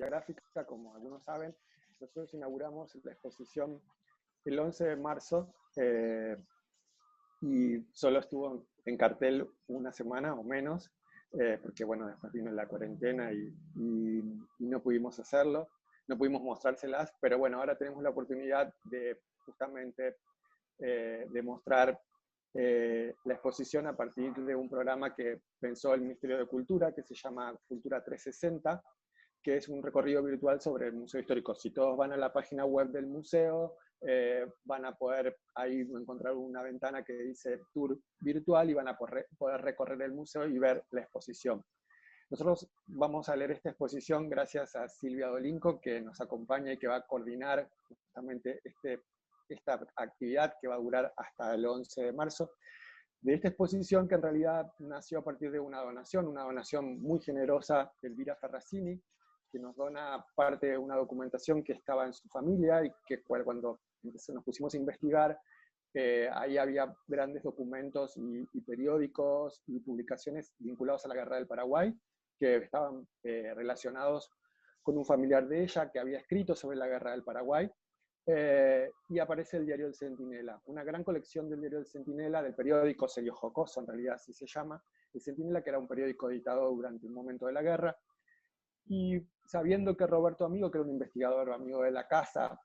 Gráfica, como algunos saben. Nosotros inauguramos la exposición el 11 de marzo y solo estuvo en cartel una semana o menos, porque bueno, después vino la cuarentena y no pudimos hacerlo, no pudimos mostrárselas, pero bueno, ahora tenemos la oportunidad de justamente de mostrar la exposición a partir de un programa que pensó el Ministerio de Cultura, que se llama Cultura 360, que es un recorrido virtual sobre el Museo Histórico. Si todos van a la página web del museo, van a poder ahí encontrar una ventana que dice Tour Virtual y van a poder recorrer el museo y ver la exposición. Nosotros vamos a leer esta exposición gracias a Silvia Dolinco, que nos acompaña y que va a coordinar justamente esta actividad que va a durar hasta el 11 de marzo. De esta exposición, que en realidad nació a partir de una donación muy generosa de Elvira Ferracini, que nos dona parte de una documentación que estaba en su familia y que cuando nos pusimos a investigar, ahí había grandes documentos y periódicos y publicaciones vinculados a la Guerra del Paraguay, que estaban relacionados con un familiar de ella que había escrito sobre la Guerra del Paraguay, y aparece el diario El Centinela, una gran colección del diario El Centinela, del periódico Serio Jocoso, en realidad así se llama, El Centinela, que era un periódico editado durante un momento de la guerra. Y sabiendo que Roberto Amigo, que era un investigador amigo de la casa,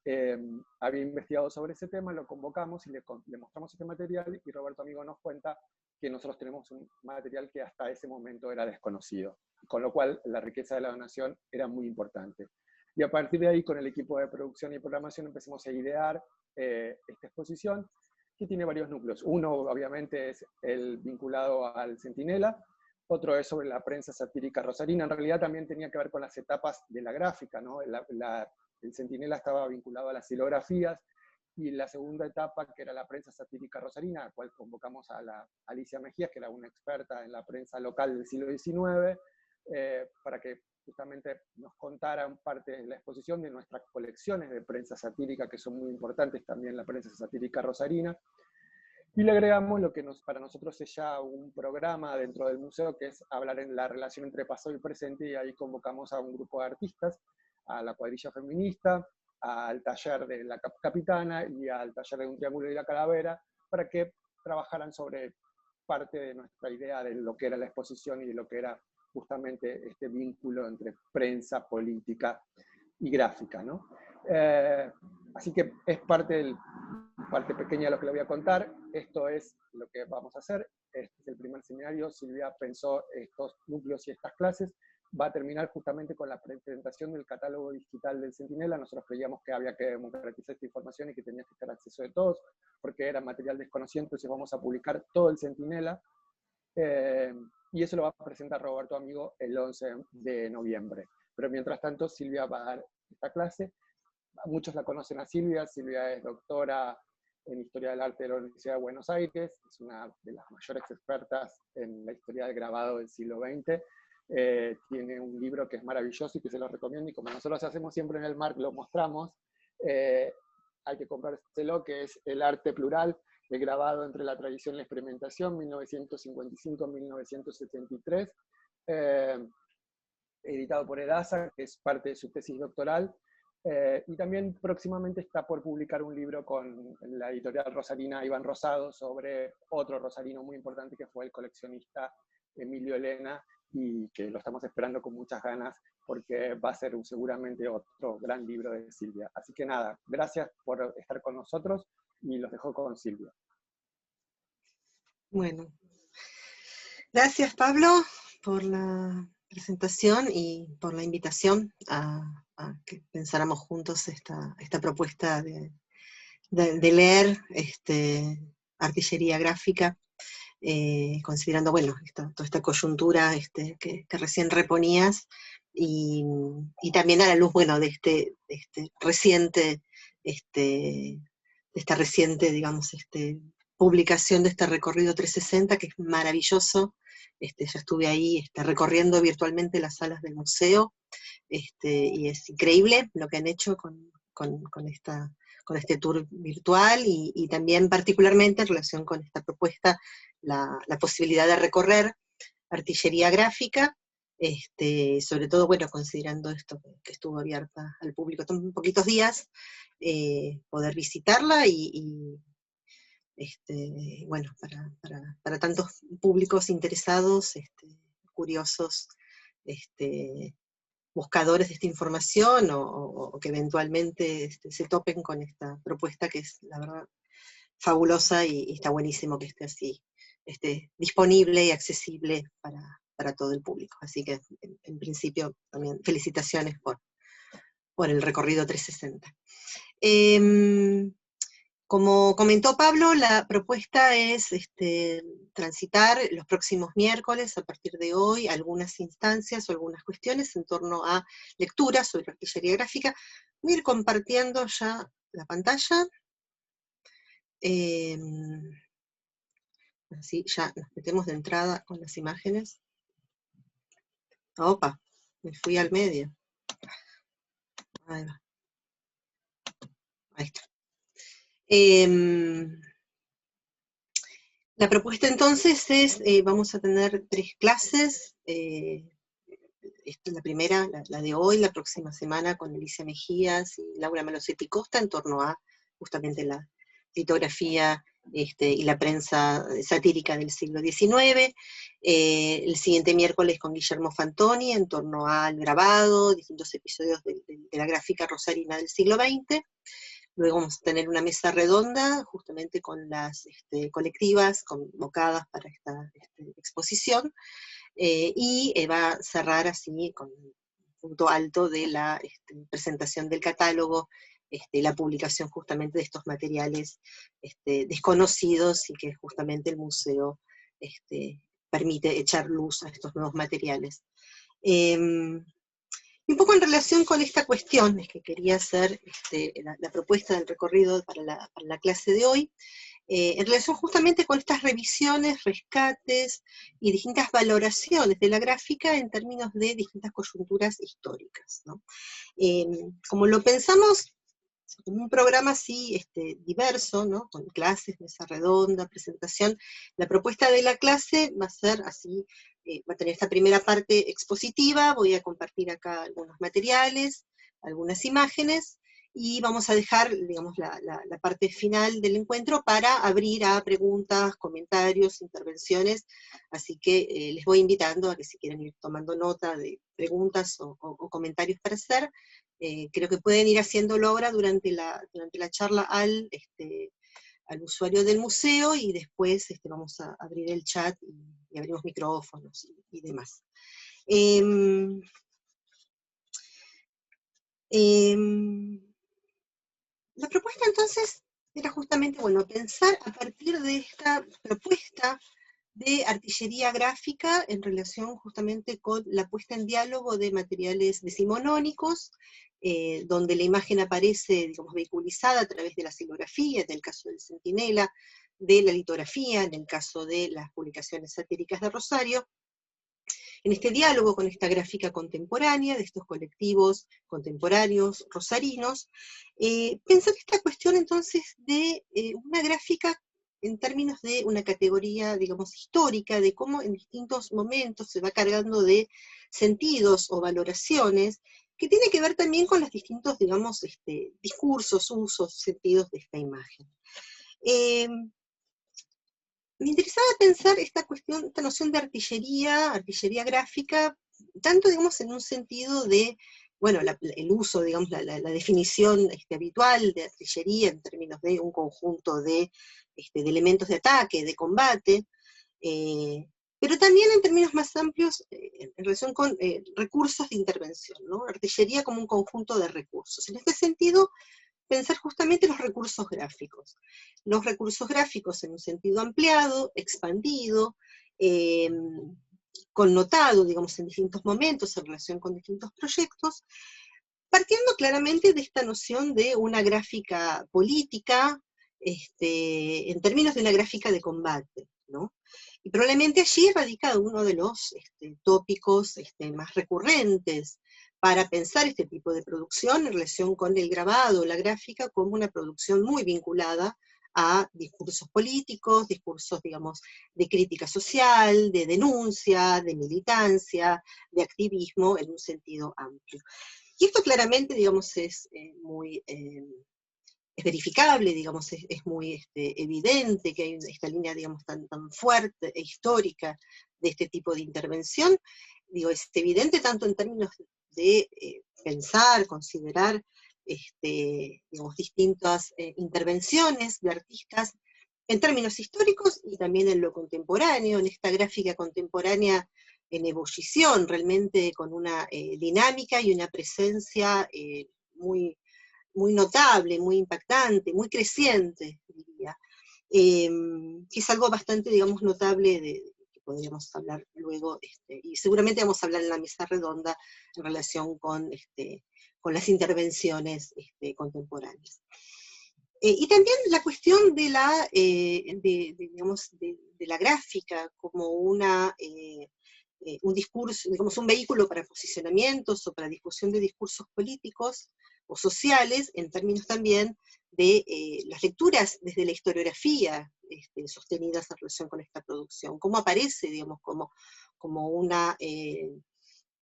había investigado sobre ese tema, lo convocamos y le mostramos este material, y Roberto Amigo nos cuenta que nosotros tenemos un material que hasta ese momento era desconocido, con lo cual la riqueza de la donación era muy importante. Y a partir de ahí, con el equipo de producción y programación, empezamos a idear esta exposición, que tiene varios núcleos. Uno, obviamente, es el vinculado al Centinela. Otro es sobre la prensa satírica rosarina. En realidad también tenía que ver con las etapas de la gráfica, ¿no? El Centinela estaba vinculado a las silografías, y la segunda etapa, que era la prensa satírica rosarina, a la cual convocamos a la Alicia Mejías, que era una experta en la prensa local del siglo XIX, para que justamente nos contaran parte de la exposición de nuestras colecciones de prensa satírica, que son muy importantes también la prensa satírica rosarina. Y le agregamos lo que para nosotros es ya un programa dentro del museo, que es hablar en la relación entre pasado y presente, y ahí convocamos a un grupo de artistas, a la cuadrilla feminista, al taller de la capitana y al taller de un triángulo y la calavera, para que trabajaran sobre parte de nuestra idea de lo que era la exposición y de lo que era justamente este vínculo entre prensa, política y gráfica, ¿no? Así que es parte pequeña de lo que le voy a contar. Esto es lo que vamos a hacer. Este es el primer seminario. Silvia pensó estos núcleos y estas clases. Va a terminar justamente con la presentación del catálogo digital del Centinela. Nosotros creíamos que había que democratizar esta información y que tenía que estar a acceso de todos, porque era material desconocido, entonces vamos a publicar todo el Centinela. Y eso lo va a presentar Roberto Amigo el 11 de noviembre. Pero mientras tanto, Silvia va a dar esta clase. Muchos la conocen a Silvia. Silvia es doctora en Historia del Arte de la Universidad de Buenos Aires, es una de las mayores expertas en la historia del grabado del siglo XX. Tiene un libro que es maravilloso y que se lo recomiendo, y como nosotros hacemos siempre en el MARC, lo mostramos. Hay que comprárselo, que es El arte plural, el grabado entre la tradición y la experimentación, 1955-1973, editado por Edasa, que es parte de su tesis doctoral. Y también próximamente está por publicar un libro con la editorial rosarina Iván Rosado sobre otro rosarino muy importante, que fue el coleccionista Emilio Elena, y que lo estamos esperando con muchas ganas, porque va a ser seguramente otro gran libro de Silvia. Así que nada, gracias por estar con nosotros, y los dejo con Silvia. Bueno, gracias Pablo por la presentación y por la invitación a que pensáramos juntos esta propuesta de leer artillería gráfica, considerando, bueno, toda esta coyuntura que recién reponías, y también a la luz, bueno, de esta reciente, digamos, publicación de este recorrido 360, que es maravilloso. Ya estuve ahí recorriendo virtualmente las salas del museo, y es increíble lo que han hecho con este tour virtual, y también particularmente en relación con esta propuesta, la posibilidad de recorrer artillería gráfica, sobre todo, bueno, considerando esto que estuvo abierta al público tan poquitos días, poder visitarla y bueno, para tantos públicos interesados, curiosos, buscadores de esta información o que eventualmente se topen con esta propuesta que es, la verdad, fabulosa y está buenísimo que esté así, disponible y accesible para todo el público. Así que, en principio, también felicitaciones por el recorrido 360. Como comentó Pablo, la propuesta es transitar los próximos miércoles, a partir de hoy, algunas instancias o algunas cuestiones en torno a lecturas sobre artillería gráfica. Voy a ir compartiendo ya la pantalla. Así ya nos metemos de entrada con las imágenes. Opa, me fui al medio. Ahí va. Ahí está. La propuesta entonces es, vamos a tener 3 clases, esta es la primera, la de hoy, la próxima semana con Alicia Mejías y Laura Malosetti Costa, en torno a justamente la litografía y la prensa satírica del siglo XIX, el siguiente miércoles con Guillermo Fantoni, en torno al grabado, distintos episodios de la gráfica rosarina del siglo XX, luego vamos a tener una mesa redonda, justamente con las colectivas convocadas para esta exposición, y va a cerrar así con un punto alto de la presentación del catálogo, la publicación justamente de estos materiales desconocidos y que justamente el museo permite echar luz a estos nuevos materiales. Y un poco en relación con esta cuestión, es que quería hacer la propuesta del recorrido para la clase de hoy, en relación justamente con estas revisiones, rescates y distintas valoraciones de la gráfica en términos de distintas coyunturas históricas, ¿no? Como lo pensamos como un programa así diverso, ¿no? Con clases, mesa redonda, presentación, la propuesta de la clase va a ser así, va a tener esta primera parte expositiva, voy a compartir acá algunos materiales, algunas imágenes, y vamos a dejar, digamos, la parte final del encuentro para abrir a preguntas, comentarios, intervenciones, así que les voy invitando a que si quieren ir tomando nota de preguntas o comentarios para hacer, creo que pueden ir haciéndolo ahora durante la charla al usuario del museo, y después vamos a abrir el chat y abrimos micrófonos y demás. La propuesta entonces era justamente, bueno, pensar a partir de esta propuesta de artillería gráfica en relación justamente con la puesta en diálogo de materiales decimonónicos, donde la imagen aparece, digamos, vehiculizada a través de la silografía, en el caso del Centinela, de la litografía, en el caso de las publicaciones satíricas de Rosario, en este diálogo con esta gráfica contemporánea, de estos colectivos contemporáneos rosarinos, pensar esta cuestión entonces de una gráfica en términos de una categoría, digamos, histórica, de cómo en distintos momentos se va cargando de sentidos o valoraciones, que tiene que ver también con los distintos, digamos, discursos, usos, sentidos de esta imagen. Me interesaba pensar esta cuestión, esta noción de artillería gráfica, tanto, digamos, en un sentido de, bueno, el uso, digamos, la definición habitual de artillería en términos de un conjunto de elementos de ataque, de combate, pero también en términos más amplios en relación con recursos de intervención, ¿no? Artillería como un conjunto de recursos. En este sentido, pensar justamente los recursos gráficos. Los recursos gráficos en un sentido ampliado, expandido, connotado, digamos, en distintos momentos en relación con distintos proyectos, partiendo claramente de esta noción de una gráfica política, en términos de una gráfica de combate, ¿no? Y probablemente allí radica uno de los tópicos más recurrentes para pensar este tipo de producción en relación con el grabado, la gráfica, como una producción muy vinculada a discursos políticos, discursos, digamos, de crítica social, de denuncia, de militancia, de activismo en un sentido amplio. Y esto claramente, digamos, es muy... es verificable, digamos, es muy evidente que hay esta línea, digamos, tan fuerte e histórica de este tipo de intervención. Digo, es evidente tanto en términos de pensar, considerar, digamos, distintas intervenciones de artistas en términos históricos y también en lo contemporáneo, en esta gráfica contemporánea en ebullición, realmente con una dinámica y una presencia muy notable, muy impactante, muy creciente, diría, que es algo bastante, digamos, notable que podríamos hablar luego, y seguramente vamos a hablar en la mesa redonda en relación con las intervenciones contemporáneas. Y también la cuestión de la, digamos, de la gráfica como un discurso, digamos, un vehículo para posicionamientos o para discusión de discursos políticos o sociales, en términos también de las lecturas desde la historiografía sostenidas en relación con esta producción, cómo aparece, digamos, como una,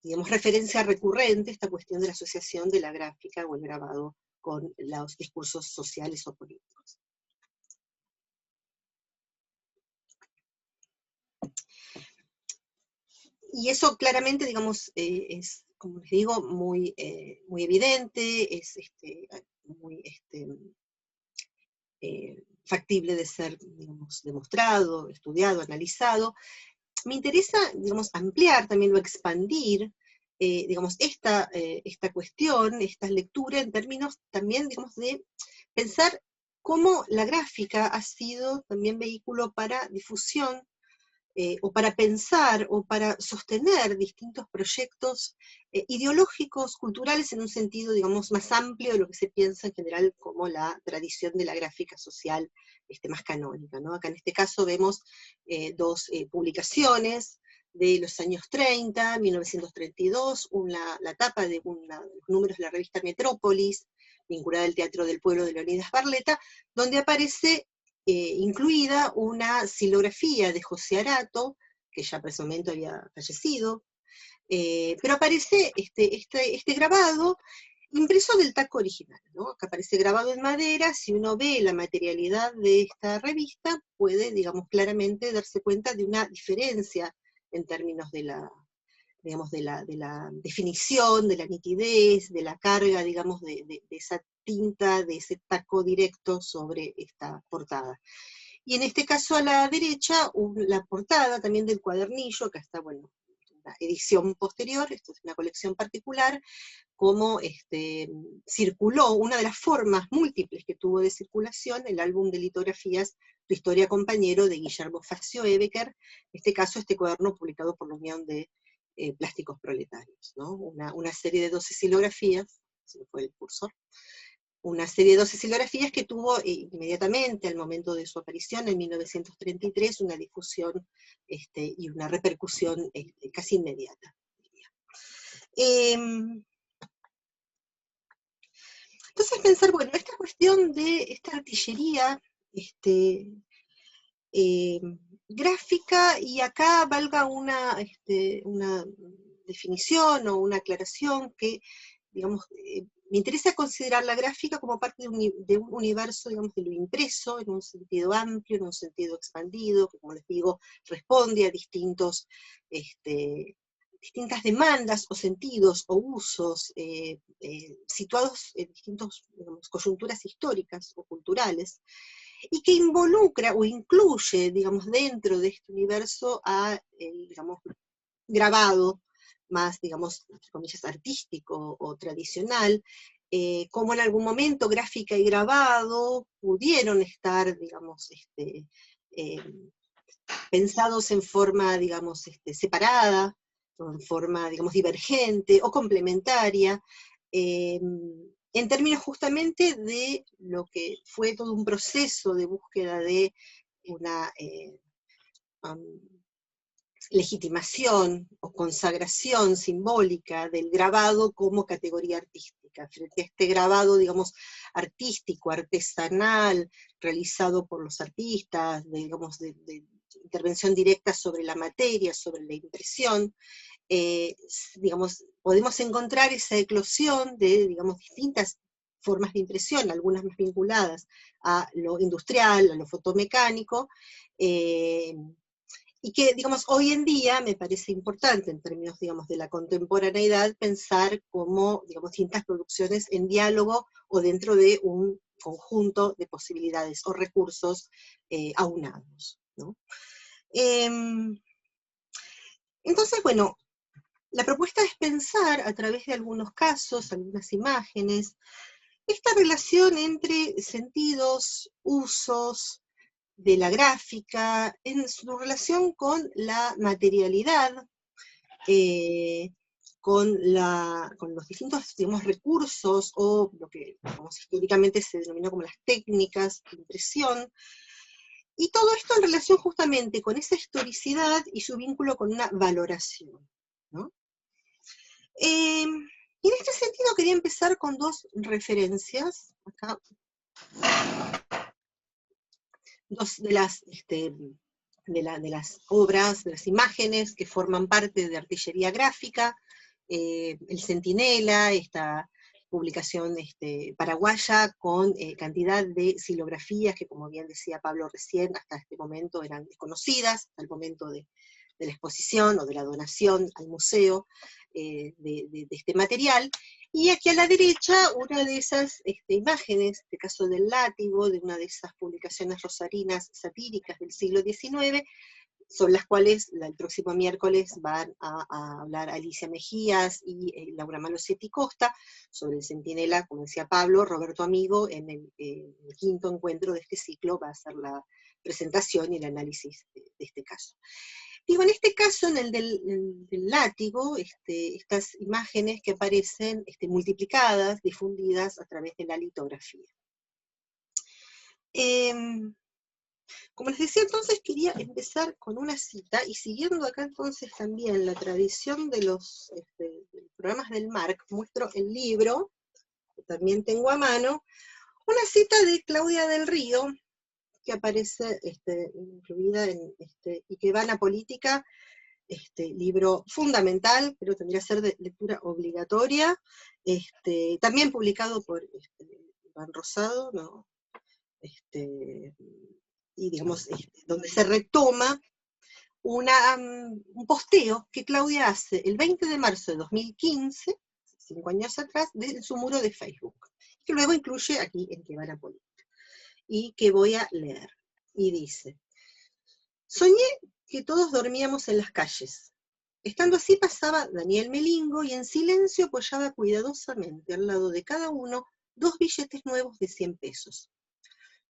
digamos, referencia recurrente esta cuestión de la asociación de la gráfica o el grabado con los discursos sociales o políticos. Y eso claramente, digamos, es, como les digo, muy, muy evidente, es muy factible de ser, digamos, demostrado, estudiado, analizado. Me interesa, digamos, ampliar también o expandir, digamos, esta cuestión, esta lectura en términos también, digamos, de pensar cómo la gráfica ha sido también vehículo para difusión, o para pensar o para sostener distintos proyectos ideológicos, culturales, en un sentido, digamos, más amplio de lo que se piensa en general como la tradición de la gráfica social más canónica, ¿no? Acá en este caso vemos dos publicaciones de los años 30, 1932, la tapa de los números de la revista Metrópolis, vinculada al Teatro del Pueblo de Leonidas Barletta, donde aparece incluida una silografía de José Arato, que ya por ese momento había fallecido, pero aparece este grabado impreso del taco original, ¿no? Acá aparece grabado en madera. Si uno ve la materialidad de esta revista, puede, digamos, claramente darse cuenta de una diferencia en términos de la, digamos, de la definición, de la nitidez, de la carga, digamos, de esa tinta, de ese taco directo sobre esta portada. Y en este caso a la derecha, la portada también del cuadernillo, acá está, bueno, una edición posterior, esto es una colección particular, cómo circuló, una de las formas múltiples que tuvo de circulación, el álbum de litografías Tu historia compañero, de Guillermo Facio Ebecker, en este caso este cuaderno publicado por la Unión de Plásticos Proletarios, ¿no? Una serie de 12 silografías, se fue el cursor, una serie de 12 silografías que tuvo inmediatamente al momento de su aparición en 1933 una difusión y una repercusión casi inmediata. Entonces pensar, bueno, esta cuestión de esta artillería gráfica, y acá valga una definición o una aclaración que, digamos, me interesa considerar la gráfica como parte de un universo, digamos, de lo impreso, en un sentido amplio, en un sentido expandido, que, como les digo, responde a distintas demandas o sentidos o usos situados en distintas, digamos, coyunturas históricas o culturales, y que involucra o incluye, digamos, dentro de este universo a digamos, grabado más, digamos, entre comillas, artístico o tradicional, como en algún momento gráfica y grabado pudieron estar, digamos, pensados en forma, digamos, separada, o en forma, digamos, divergente o complementaria, en términos justamente de lo que fue todo un proceso de búsqueda de una legitimación o consagración simbólica del grabado como categoría artística. gráfica, frente a este grabado, digamos, artístico, artesanal, realizado por los artistas, digamos, de intervención directa sobre la materia, sobre la impresión, digamos, podemos encontrar esa eclosión de, digamos, distintas formas de impresión, algunas más vinculadas a lo industrial, a lo fotomecánico, y que, digamos, hoy en día me parece importante, en términos, digamos, de la contemporaneidad, pensar como, digamos, distintas producciones en diálogo o dentro de un conjunto de posibilidades o recursos aunados, ¿no? Entonces, bueno, la propuesta es pensar, a través de algunos casos, algunas imágenes, esta relación entre sentidos, usos de la gráfica, en su relación con la materialidad, con los distintos, digamos, recursos, o lo que, digamos, históricamente se denominó como las técnicas de impresión, y todo esto en relación justamente con esa historicidad y su vínculo con una valoración, ¿no? Y en este sentido quería empezar con dos referencias, acá, dos de las, de las obras, de las imágenes que forman parte de Artillería Gráfica, El Centinela, esta publicación paraguaya con cantidad de silografías que, como bien decía Pablo recién, hasta este momento eran desconocidas, hasta el momento de la exposición o de la donación al museo de este material. Y aquí a la derecha, una de esas imágenes, en este caso del látigo, de una de esas publicaciones rosarinas satíricas del siglo XIX, sobre las cuales el próximo miércoles van a hablar Alicia Mejías y Laura Malosetti Costa, sobre el Centinela, como decía Pablo, Roberto Amigo, en el quinto encuentro de este ciclo va a hacer la presentación y el análisis de este caso. Digo, en este caso, en el del látigo, estas imágenes que aparecen multiplicadas, difundidas a través de la litografía. Como les decía, entonces quería empezar con una cita, y siguiendo acá entonces también la tradición de los programas del MARC, muestro el libro, que también tengo a mano, una cita de Claudia del Río, que aparece incluida en Ikebana Política, libro fundamental, pero tendría que ser de lectura obligatoria, también publicado por Iván Rosado, ¿no? Y digamos, donde se retoma un posteo que Claudia hace el 20 de marzo de 2015, 5 años atrás, en su muro de Facebook, que luego incluye aquí en Ikebana Política, y que voy a leer. Y dice: soñé que todos dormíamos en las calles. Estando así pasaba Daniel Melingo y en silencio apoyaba cuidadosamente al lado de cada uno 2 billetes nuevos de 100 pesos.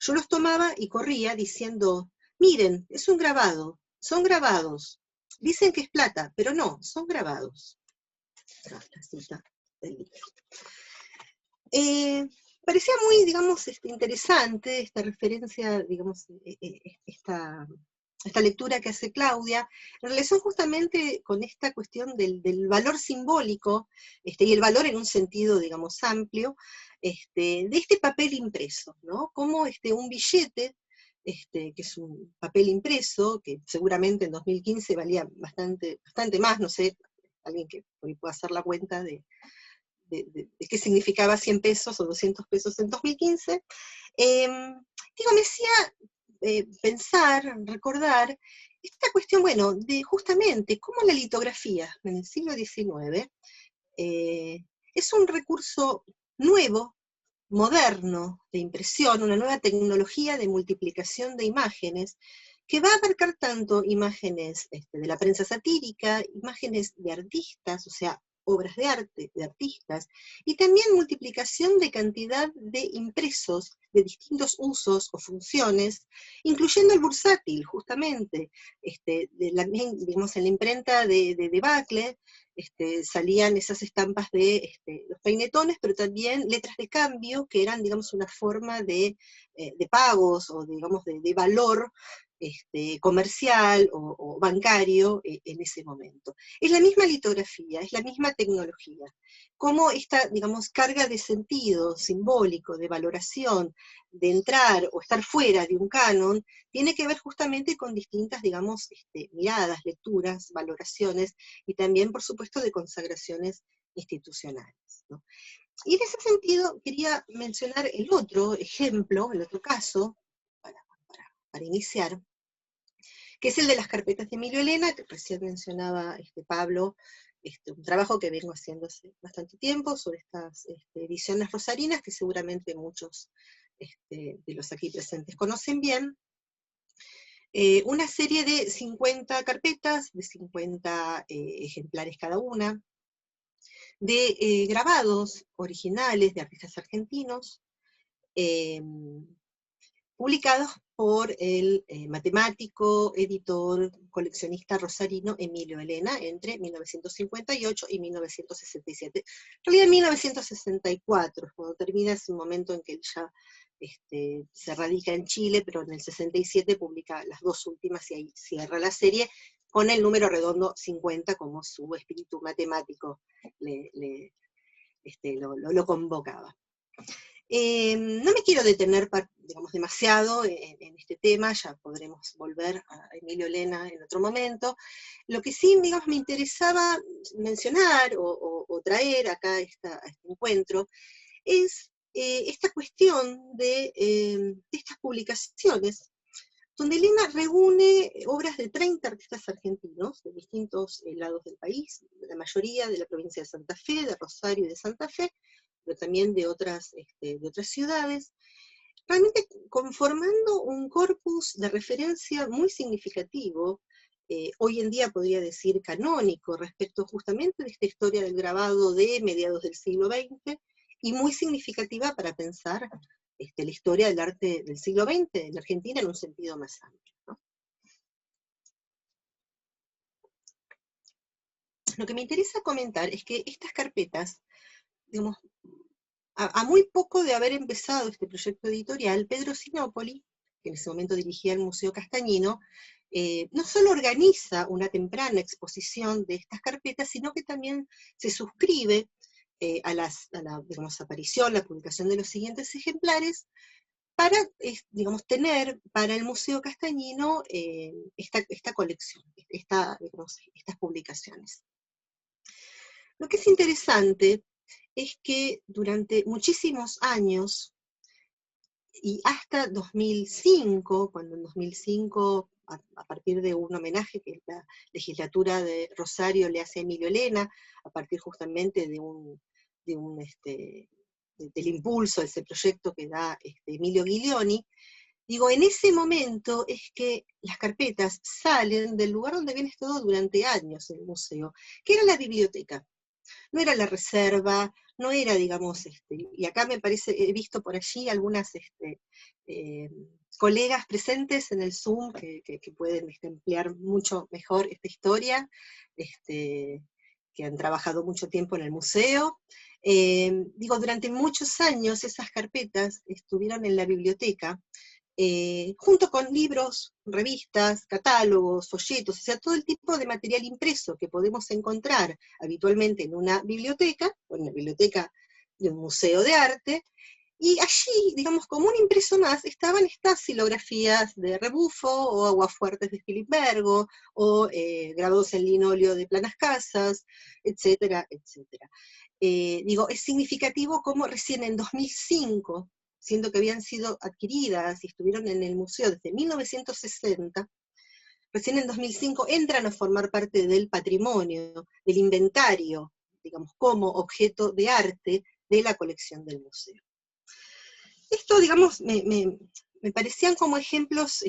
Yo los tomaba y corría diciendo: miren, es un grabado, son grabados. Dicen que es plata, pero no, son grabados. La cita del libro. Parecía muy, digamos, interesante esta referencia, digamos, esta lectura que hace Claudia, en relación justamente con esta cuestión del valor simbólico, y el valor en un sentido, digamos, amplio, de este papel impreso, ¿no? Como un billete, que es un papel impreso, que seguramente en 2015 valía bastante más, no sé, alguien que hoy pueda hacer la cuenta de qué significaba 100 pesos o 200 pesos en 2015, digo, me hacía pensar, recordar, esta cuestión, bueno, de justamente cómo la litografía en el siglo XIX es un recurso nuevo, moderno, de impresión, una nueva tecnología de multiplicación de imágenes, que va a abarcar tanto imágenes de la prensa satírica, imágenes de artistas, o sea, obras de arte, de artistas, y también multiplicación de cantidad de impresos de distintos usos o funciones, incluyendo el bursátil, justamente, digamos, en la imprenta de Bacle, salían esas estampas de los peinetones, pero también letras de cambio, que eran, digamos, una forma de pagos, o digamos, de valor, comercial o bancario en ese momento. Es la misma litografía, es la misma tecnología. Cómo esta, digamos, carga de sentido simbólico, de valoración, de entrar o estar fuera de un canon, tiene que ver justamente con distintas, digamos, miradas, lecturas, valoraciones, y también, por supuesto, de consagraciones institucionales, ¿no? Y en ese sentido quería mencionar el otro ejemplo, el otro caso, para iniciar, que es el de las carpetas de Emilio Elena, que recién mencionaba Pablo, un trabajo que vengo haciendo hace bastante tiempo sobre estas ediciones rosarinas, que seguramente muchos de los aquí presentes conocen bien. Una serie de 50 carpetas, de 50 ejemplares cada una, de grabados originales de artistas argentinos, publicados por el matemático, editor, coleccionista rosarino Emilio Elena entre 1958 y 1967. En realidad en 1964, cuando termina, es un momento en que él ya se radica en Chile, pero en el 67 publica las dos últimas y ahí cierra la serie, con el número redondo 50 como su espíritu matemático lo convocaba. No me quiero detener, digamos, demasiado en este tema, ya podremos volver a Emilio Elena en otro momento. Lo que sí, digamos, me interesaba mencionar o traer acá a este encuentro es esta cuestión de estas publicaciones, donde Elena reúne obras de 30 artistas argentinos de distintos lados del país, la mayoría de la provincia de Santa Fe, de Rosario y de Santa Fe, pero también de otras ciudades, realmente conformando un corpus de referencia muy significativo, hoy en día podría decir canónico, respecto justamente de esta historia del grabado de mediados del siglo XX, y muy significativa para pensar la historia del arte del siglo XX en Argentina en un sentido más amplio, ¿no? Lo que me interesa comentar es que estas carpetas, digamos, a muy poco de haber empezado este proyecto editorial, Pedro Sinopoli, que en ese momento dirigía el Museo Castañino, no solo organiza una temprana exposición de estas carpetas, sino que también se suscribe a la digamos, aparición, la publicación de los siguientes ejemplares, para, digamos, tener para el Museo Castañino esta colección, digamos, estas publicaciones. Lo que es interesante es que durante muchísimos años, y hasta 2005, cuando en 2005, a partir de un homenaje que la legislatura de Rosario le hace a Emilio Elena, a partir justamente del impulso de ese proyecto que da Emilio Ghiglioni, digo, en ese momento es que las carpetas salen del lugar donde habían estado durante años en el museo, que era la biblioteca. No era la reserva, no era, digamos, y acá me parece, he visto por allí algunas colegas presentes en el Zoom que pueden emplear mucho mejor esta historia, que han trabajado mucho tiempo en el museo. Digo, durante muchos años esas carpetas estuvieron en la biblioteca, junto con libros, revistas, catálogos, folletos, o sea, todo el tipo de material impreso que podemos encontrar habitualmente en una biblioteca, o en la biblioteca de un museo de arte, y allí, digamos, como un impreso más, estaban estas silografías de Rebufo, o aguafuertes de Filipbergo, o grabados en linóleo de Planas Casas, etcétera, etcétera. Digo, es significativo como recién en 2005, siendo que habían sido adquiridas y estuvieron en el museo desde 1960, recién en 2005 entran a formar parte del patrimonio, del inventario, digamos, como objeto de arte de la colección del museo. Esto, digamos, me parecían como ejemplos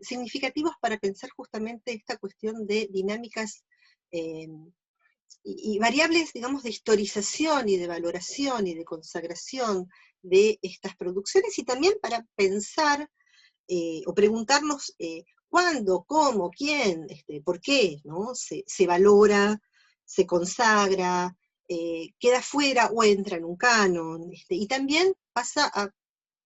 significativos para pensar justamente esta cuestión de dinámicas y variables, digamos, de historización y de valoración y de consagración de estas producciones, y también para pensar o preguntarnos cuándo, cómo, quién, por qué, ¿no? se valora, se consagra, queda fuera o entra en un canon, y también pasa a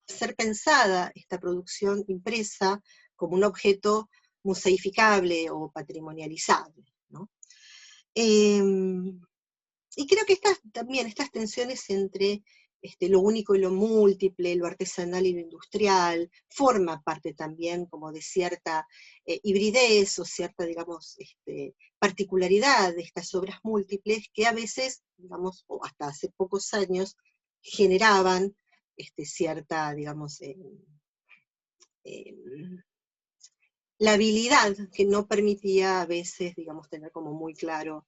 ser pensada esta producción impresa como un objeto museificable o patrimonializable, ¿no? Y creo que también estas tensiones entre lo único y lo múltiple, lo artesanal y lo industrial, forma parte también como de cierta hibridez o cierta, digamos, particularidad de estas obras múltiples que a veces, digamos, o hasta hace pocos años, generaban cierta, digamos, la habilidad que no permitía a veces, digamos, tener como muy claro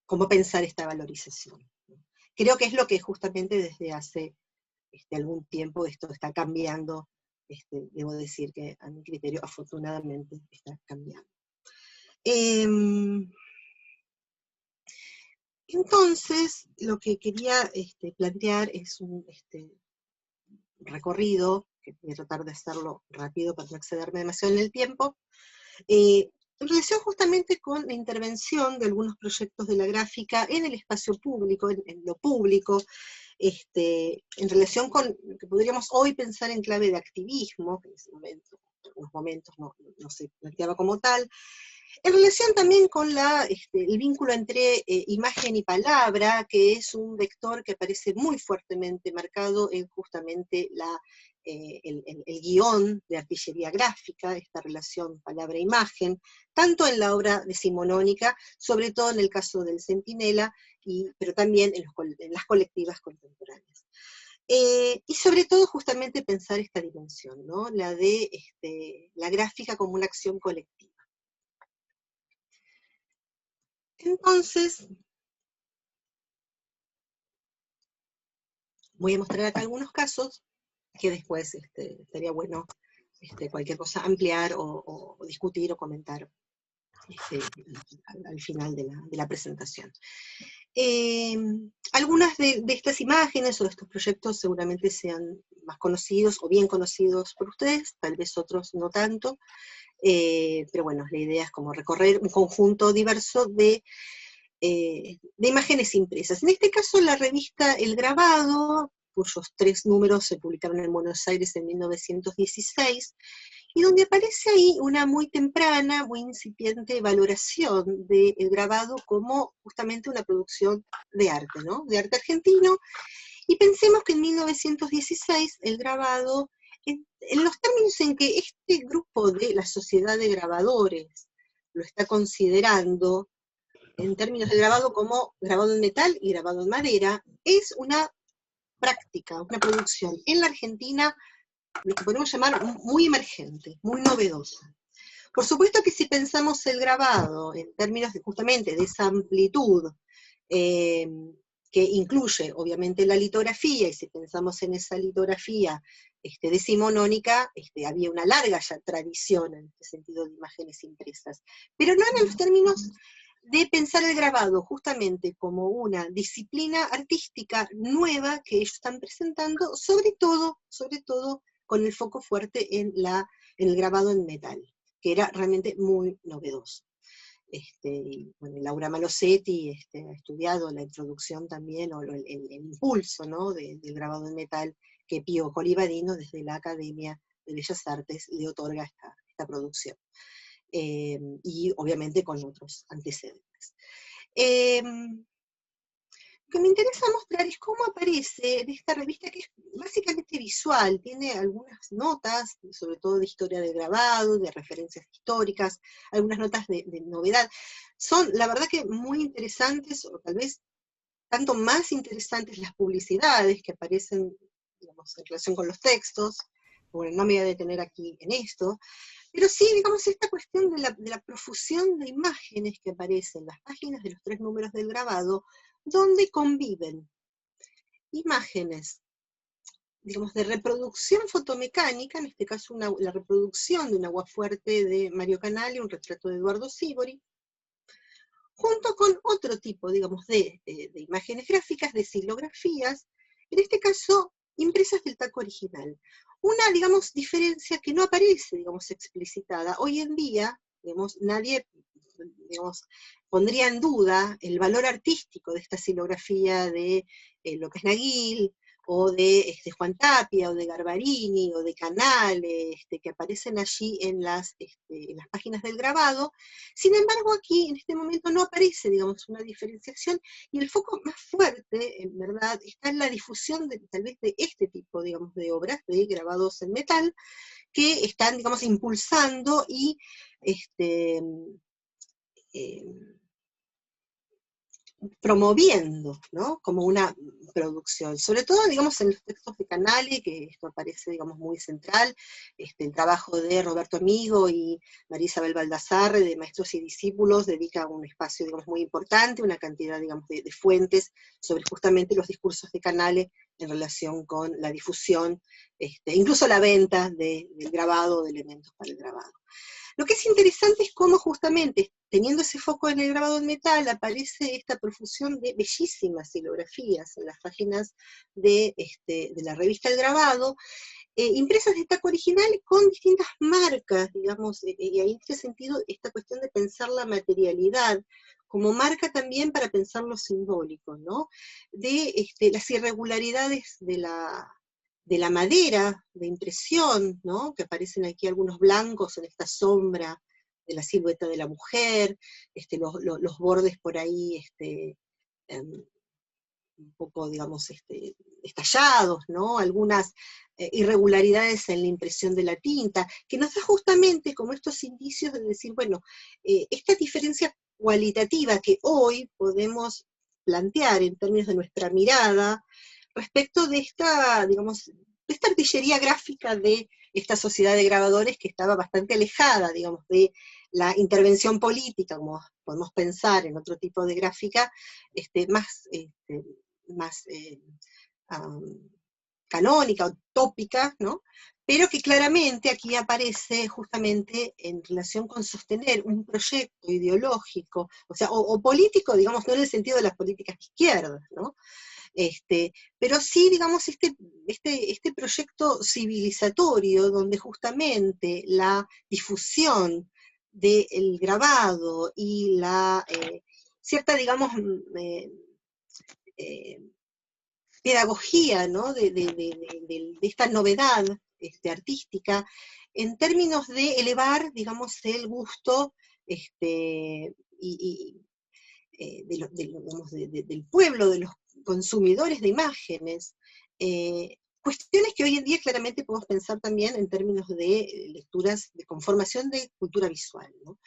cómo pensar esta valorización. Creo que es lo que justamente desde hace algún tiempo esto está cambiando, debo decir que a mi criterio afortunadamente está cambiando. Entonces, lo que quería plantear es un recorrido, que voy a tratar de hacerlo rápido para no excederme demasiado en el tiempo, en relación justamente con la intervención de algunos proyectos de la gráfica en el espacio público, en lo público, en relación con lo que podríamos hoy pensar en clave de activismo, que en algunos momentos no se planteaba como tal, en relación también con el vínculo entre imagen y palabra, que es un vector que aparece muy fuertemente marcado en justamente el guión de artillería gráfica, esta relación palabra-imagen, tanto en la obra decimonónica, sobre todo en el caso del Centinela, pero también en las colectivas contemporáneas. Y sobre todo justamente pensar esta dimensión, ¿no? La de la gráfica como una acción colectiva. Entonces, voy a mostrar acá algunos casos que después estaría bueno cualquier cosa ampliar o discutir o comentar al final de la presentación. Algunas de estas imágenes o de estos proyectos seguramente sean más conocidos o bien conocidos por ustedes, tal vez otros no tanto, pero bueno, la idea es como recorrer un conjunto diverso de imágenes impresas. En este caso, la revista El Grabado, cuyos 3 números se publicaron en Buenos Aires en 1916, y donde aparece ahí una muy temprana, muy incipiente valoración del grabado como justamente una producción de arte, ¿no? De arte argentino, y pensemos que en 1916 el grabado, en los términos en que este grupo de la Sociedad de Grabadores lo está considerando, en términos de grabado como grabado en metal y grabado en madera, es una práctica, una producción en la Argentina, lo que podemos llamar muy emergente, muy novedosa. Por supuesto que si pensamos el grabado en términos justamente de esa amplitud, que incluye obviamente la litografía, y si pensamos en esa litografía decimonónica, había una larga ya tradición en este sentido de imágenes impresas, pero no en los términos de pensar el grabado justamente como una disciplina artística nueva que ellos están presentando, sobre todo con el foco fuerte en el grabado en metal, que era realmente muy novedoso. Bueno, Laura Malosetti ha estudiado la introducción también, o el impulso, ¿no? del grabado en metal, que Pío Colibadino, desde la Academia de Bellas Artes, le otorga esta producción. Y obviamente con otros antecedentes. Lo que me interesa mostrar es cómo aparece en esta revista, que es básicamente visual, tiene algunas notas, sobre todo de historia del grabado, de referencias históricas, algunas notas de novedad. Son, la verdad, que muy interesantes, o tal vez tanto más interesantes las publicidades que aparecen, digamos, en relación con los textos. Bueno, no me voy a detener aquí en esto, pero sí, digamos, esta cuestión de la profusión de imágenes que aparecen en las páginas de los 3 números del grabado, donde conviven imágenes, digamos, de reproducción fotomecánica, en este caso la reproducción de un aguafuerte de Mario Canali, un retrato de Eduardo Sívori, junto con otro tipo, digamos, de imágenes gráficas, de silografías, en este caso impresas del taco original. Una, digamos, diferencia que no aparece, digamos, explicitada. Hoy en día, digamos, nadie, digamos, pondría en duda el valor artístico de esta silografía de López Naguil, o de Juan Tapia, o de Garbarini, o de Canale, que aparecen allí en las páginas del grabado. Sin embargo, aquí en este momento no aparece, digamos, una diferenciación, y el foco más fuerte, en verdad, está en la difusión tal vez de este tipo, digamos, de obras, de grabados en metal, que están, digamos, impulsando y promoviendo, ¿no? Como una producción, sobre todo, digamos, en los textos de Canale, que esto aparece, digamos, muy central, el trabajo de Roberto Amigo y María Isabel Baldassarre, de Maestros y Discípulos, dedica un espacio, digamos, muy importante, una cantidad, digamos, de fuentes sobre justamente los discursos de Canale en relación con la difusión, incluso la venta del grabado, de elementos para el grabado. Lo que es interesante es cómo justamente, teniendo ese foco en el grabado en metal, aparece esta profusión de bellísimas silografías en las páginas de la revista El Grabado, impresas de taco original con distintas marcas, digamos, y ahí en este sentido esta cuestión de pensar la materialidad como marca también para pensar lo simbólico, ¿no? De las irregularidades de la madera, de impresión, ¿no? Que aparecen aquí algunos blancos en esta sombra de la silueta de la mujer, los bordes por ahí, un poco, digamos, estallados, ¿no? Algunas irregularidades en la impresión de la tinta, que nos da justamente como estos indicios de decir, bueno, esta diferencia cualitativa que hoy podemos plantear en términos de nuestra mirada, respecto de esta, digamos, de esta artillería gráfica de esta sociedad de grabadores que estaba bastante alejada, digamos, de la intervención política, como podemos pensar en otro tipo de gráfica, más canónica, utópica, ¿no? Pero que claramente aquí aparece justamente en relación con sostener un proyecto ideológico, o sea, o político, digamos, no en el sentido de las políticas de izquierda, ¿no? Pero sí, digamos, este proyecto civilizatorio, donde justamente la difusión del grabado y la cierta, digamos, pedagogía, ¿no? de esta novedad artística, en términos de elevar, digamos, el gusto del pueblo, de los consumidores de imágenes, cuestiones que hoy en día claramente podemos pensar también en términos de lecturas de conformación de cultura visual, ¿no?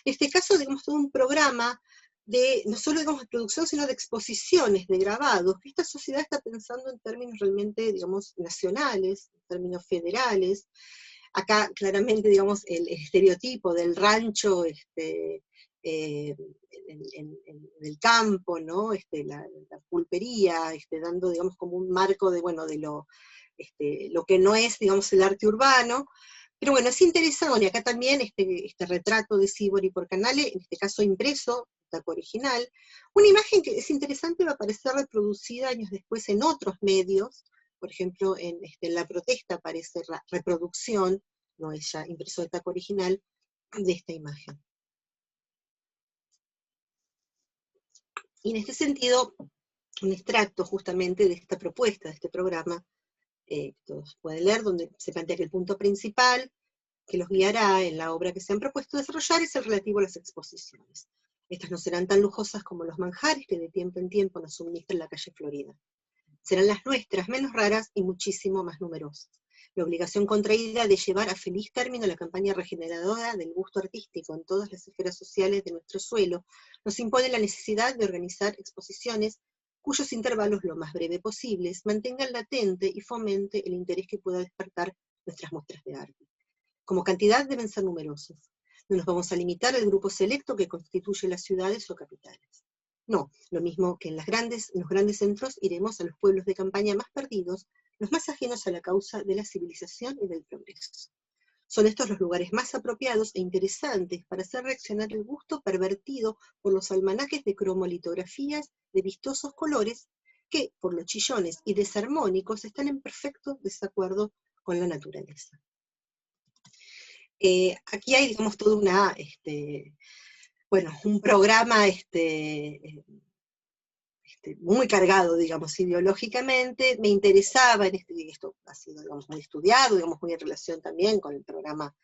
En este caso, digamos, todo un programa de, no solo, digamos, de producción, sino de exposiciones, de grabados, que esta sociedad está pensando en términos realmente, digamos, nacionales, en términos federales. Acá, claramente, digamos, el estereotipo del rancho, en el campo, ¿no? La pulpería, dando, digamos, como un marco de, bueno, de lo que no es, digamos, el arte urbano. Pero bueno, es interesante, y acá también este retrato de Sibori por Canale, en este caso impreso, taco original, una imagen que es interesante, va a aparecer reproducida años después en otros medios, por ejemplo, en La Protesta aparece la reproducción, no es ya impreso de taco original, de esta imagen. Y en este sentido, un extracto justamente de esta propuesta, de este programa, todos pueden leer, donde se plantea que el punto principal que los guiará en la obra que se han propuesto desarrollar es el relativo a las exposiciones. Estas no serán tan lujosas como los manjares que de tiempo en tiempo nos suministra la calle Florida. Serán las nuestras, menos raras y muchísimo más numerosas. La obligación contraída de llevar a feliz término la campaña regeneradora del gusto artístico en todas las esferas sociales de nuestro suelo nos impone la necesidad de organizar exposiciones cuyos intervalos lo más breve posibles mantengan latente y fomente el interés que pueda despertar nuestras muestras de arte. Como cantidad deben ser numerosos. No nos vamos a limitar al grupo selecto que constituye las ciudades o capitales. No, lo mismo que en los grandes centros, iremos a los pueblos de campaña más perdidos, los más ajenos a la causa de la civilización y del progreso. Son estos los lugares más apropiados e interesantes para hacer reaccionar el gusto pervertido por los almanaques de cromolitografías de vistosos colores que, por los chillones y desarmónicos, están en perfecto desacuerdo con la naturaleza. Aquí hay, digamos, todo un programa muy cargado, digamos, ideológicamente. Me interesaba, y esto ha sido, digamos, muy estudiado, digamos, muy en relación también con el programa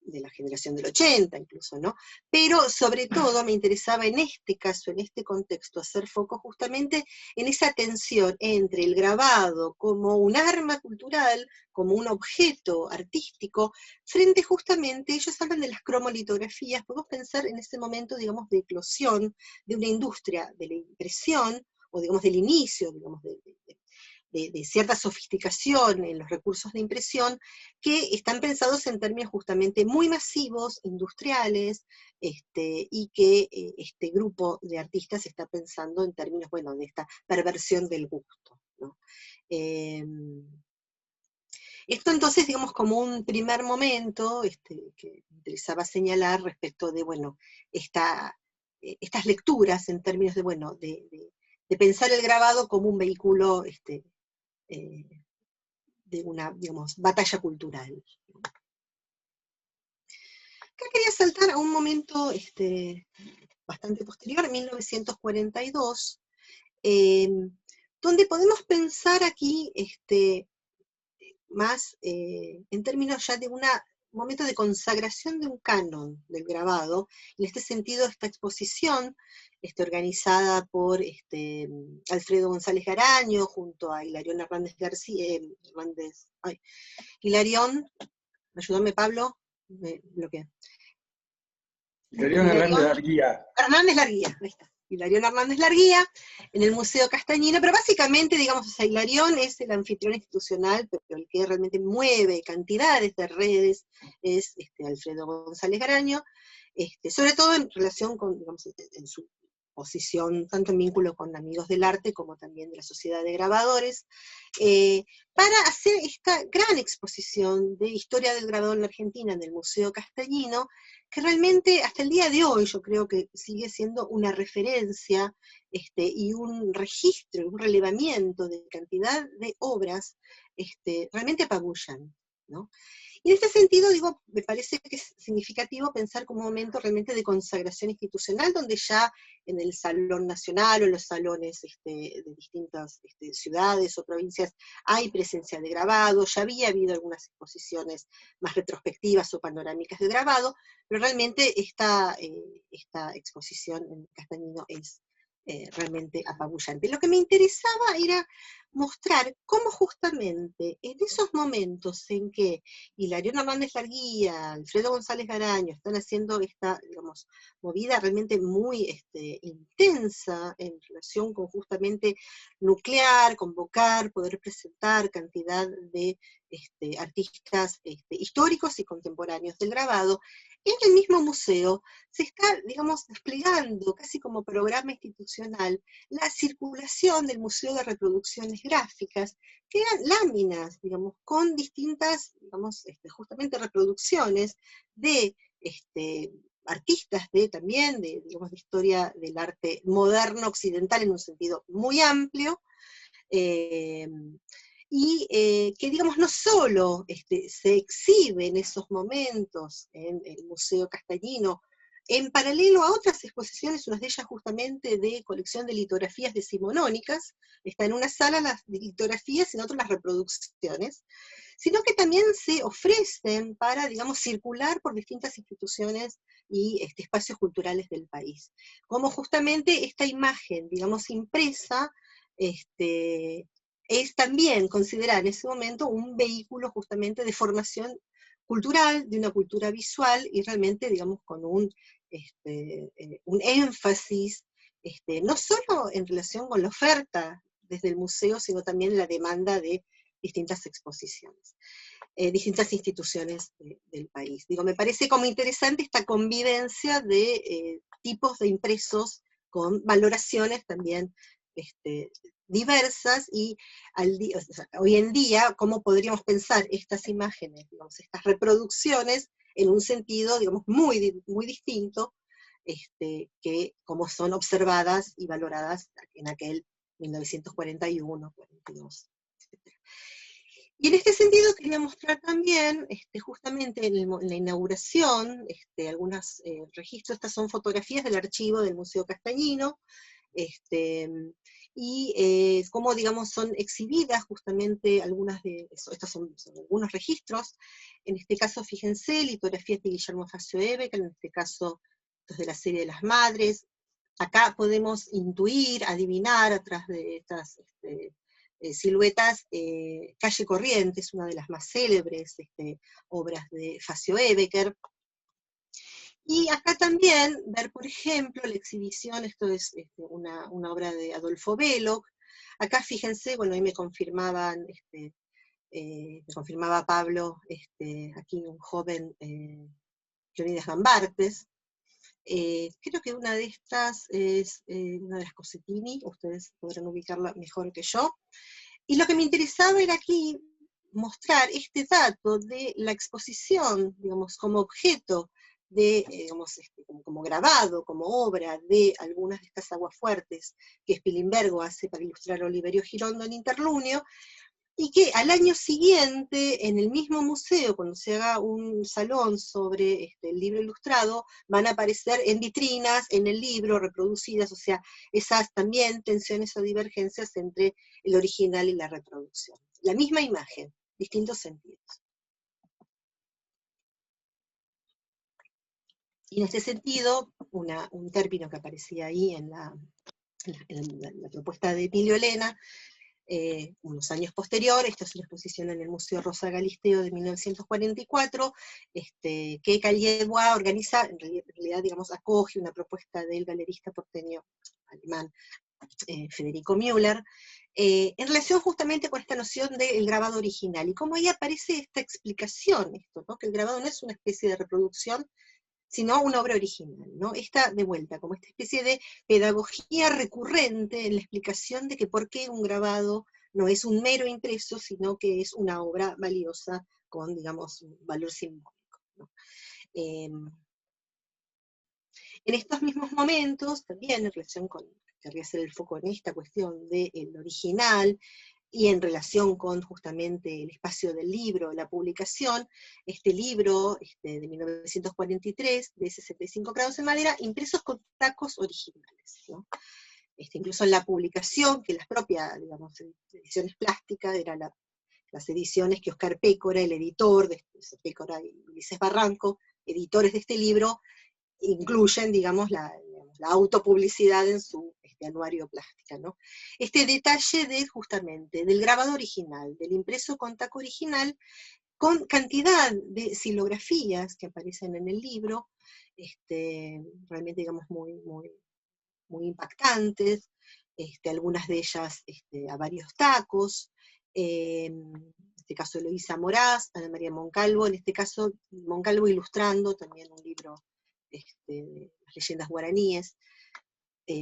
de la generación del 80 incluso, ¿no? Pero sobre todo me interesaba en este caso, en este contexto, hacer foco justamente en esa tensión entre el grabado como un arma cultural, como un objeto artístico, frente justamente, ellos hablan de las cromolitografías, podemos pensar en ese momento, digamos, de eclosión de una industria de la impresión, o digamos del inicio, digamos, de cierta sofisticación en los recursos de impresión, que están pensados en términos justamente muy masivos, industriales, y que este grupo de artistas está pensando en términos, bueno, de esta perversión del gusto, ¿no? Esto entonces, digamos, como un primer momento que me interesaba señalar respecto de, bueno, estas lecturas en términos de, bueno, de pensar el grabado como un vehículo de una, digamos, batalla cultural. Acá quería saltar a un momento bastante posterior, 1942, donde podemos pensar aquí más en términos ya de un momento de consagración de un canon del grabado. En este sentido, esta exposición organizada por Alfredo González Garaño, junto a Hilarión Hernández García, Hilarión, ayúdame Pablo, me bloqueé. Hilarión Hernández Larguía. Hernández Larguía, ahí está. Hilarión Hernández Larguía, en el Museo Castañino, pero básicamente, digamos, o sea, Hilarión es el anfitrión institucional, pero el que realmente mueve cantidades de redes es Alfredo González Garaño, sobre todo en relación con, digamos, en su posición, tanto en vínculo con Amigos del Arte, como también de la Sociedad de Grabadores, para hacer esta gran exposición de historia del grabado en la Argentina en el Museo Castañino, que realmente hasta el día de hoy yo creo que sigue siendo una referencia y un registro, un relevamiento de cantidad de obras realmente apabullan, ¿no? Y en este sentido, digo, me parece que es significativo pensar como un momento realmente de consagración institucional, donde ya en el Salón Nacional o en los salones de distintas ciudades o provincias hay presencia de grabado, ya había habido algunas exposiciones más retrospectivas o panorámicas de grabado, pero realmente esta exposición en Castañino es realmente apabullante. Lo que me interesaba era mostrar cómo justamente en esos momentos en que Hilarión Hernández Larguía, Alfredo González Garaño están haciendo esta, digamos, movida realmente muy intensa en relación con justamente nuclear, convocar, poder presentar cantidad de artistas históricos y contemporáneos del grabado, en el mismo museo se está, digamos, desplegando casi como programa institucional la circulación del Museo de Reproducciones Gráficas, que eran láminas, digamos, con distintas, digamos, justamente reproducciones de artistas también digamos, de historia del arte moderno occidental en un sentido muy amplio, y que, digamos, no solo se exhibe en esos momentos en el Museo Castañino, en paralelo a otras exposiciones, una de ellas justamente de colección de litografías decimonónicas, está en una sala las litografías y en otra las reproducciones, sino que también se ofrecen para, digamos, circular por distintas instituciones y espacios culturales del país. Como justamente esta imagen, digamos, impresa, es también considerar en ese momento un vehículo justamente de formación cultural, de una cultura visual, y realmente, digamos, con un énfasis, no solo en relación con la oferta desde el museo, sino también la demanda de distintas exposiciones, distintas instituciones del país. Digo, me parece como interesante esta convivencia de tipos de impresos con valoraciones también diversas, y o sea, hoy en día, ¿cómo podríamos pensar estas imágenes, digamos, estas reproducciones, en un sentido, digamos, muy, muy distinto, que como son observadas y valoradas en aquel 1941, 42, etc. Y en este sentido quería mostrar también, justamente en la inauguración, algunos registros. Estas son fotografías del archivo del Museo Castañino, Y cómo, digamos, son exhibidas justamente algunas de estos son algunos registros. En este caso, fíjense, litografías de Guillermo Facioeve, que en este caso esto es de la serie de las madres. Acá podemos intuir, adivinar a través de estas siluetas, Calle Corrientes, una de las más célebres obras de Facioebecker. Y acá también ver, por ejemplo, la exhibición, esto es una obra de Adolfo Belloc. Acá fíjense, bueno, ahí me confirmaban, me confirmaba Pablo, aquí un joven Leonidas Gambartes. Creo que una de estas es una de las Cosettini, ustedes podrán ubicarla mejor que yo. Y lo que me interesaba era aquí mostrar este dato de la exposición, digamos, como objeto de, digamos, como grabado, como obra de algunas de estas aguafuertes que Spilimbergo hace para ilustrar a Oliverio Girondo en Interlunio, y que al año siguiente, en el mismo museo, cuando se haga un salón sobre el libro ilustrado, van a aparecer en vitrinas, en el libro, reproducidas, o sea, esas también tensiones o divergencias entre el original y la reproducción. La misma imagen, distintos sentidos. Y en este sentido, un término que aparecía ahí en la propuesta de Emilio Elena, unos años posteriores, esta es una exposición en el Museo Rosa Galisteo de 1944, que Calliedois organiza, en realidad, digamos, acoge una propuesta del galerista porteño alemán Federico Müller, en relación justamente con esta noción del grabado original, y cómo ahí aparece esta explicación, ¿no? Que el grabado no es una especie de reproducción, sino una obra original, ¿no? Esta, de vuelta, como esta especie de pedagogía recurrente en la explicación de que por qué un grabado no es un mero impreso, sino que es una obra valiosa con, digamos, un valor simbólico, ¿no? En estos mismos momentos, también en relación con, querría hacer el foco en esta cuestión del original, y en relación con justamente el espacio del libro, la publicación, este libro de 1943, de 65 grados en madera, impresos con tacos originales, ¿no? Incluso en la publicación, que las propias, digamos, ediciones plásticas, eran las ediciones que Oscar Pécora, el editor, Pécora y Ulises Barranco, editores de este libro, incluyen, digamos, la autopublicidad en su anuario plástica, ¿no? Este detalle de, justamente, del grabado original, del impreso con taco original, con cantidad de silografías que aparecen en el libro, realmente, digamos, muy, muy, muy impactantes, algunas de ellas a varios tacos, en este caso Eloísa Moraz, Ana María Moncalvo, en este caso Moncalvo ilustrando también un libro de las leyendas guaraníes.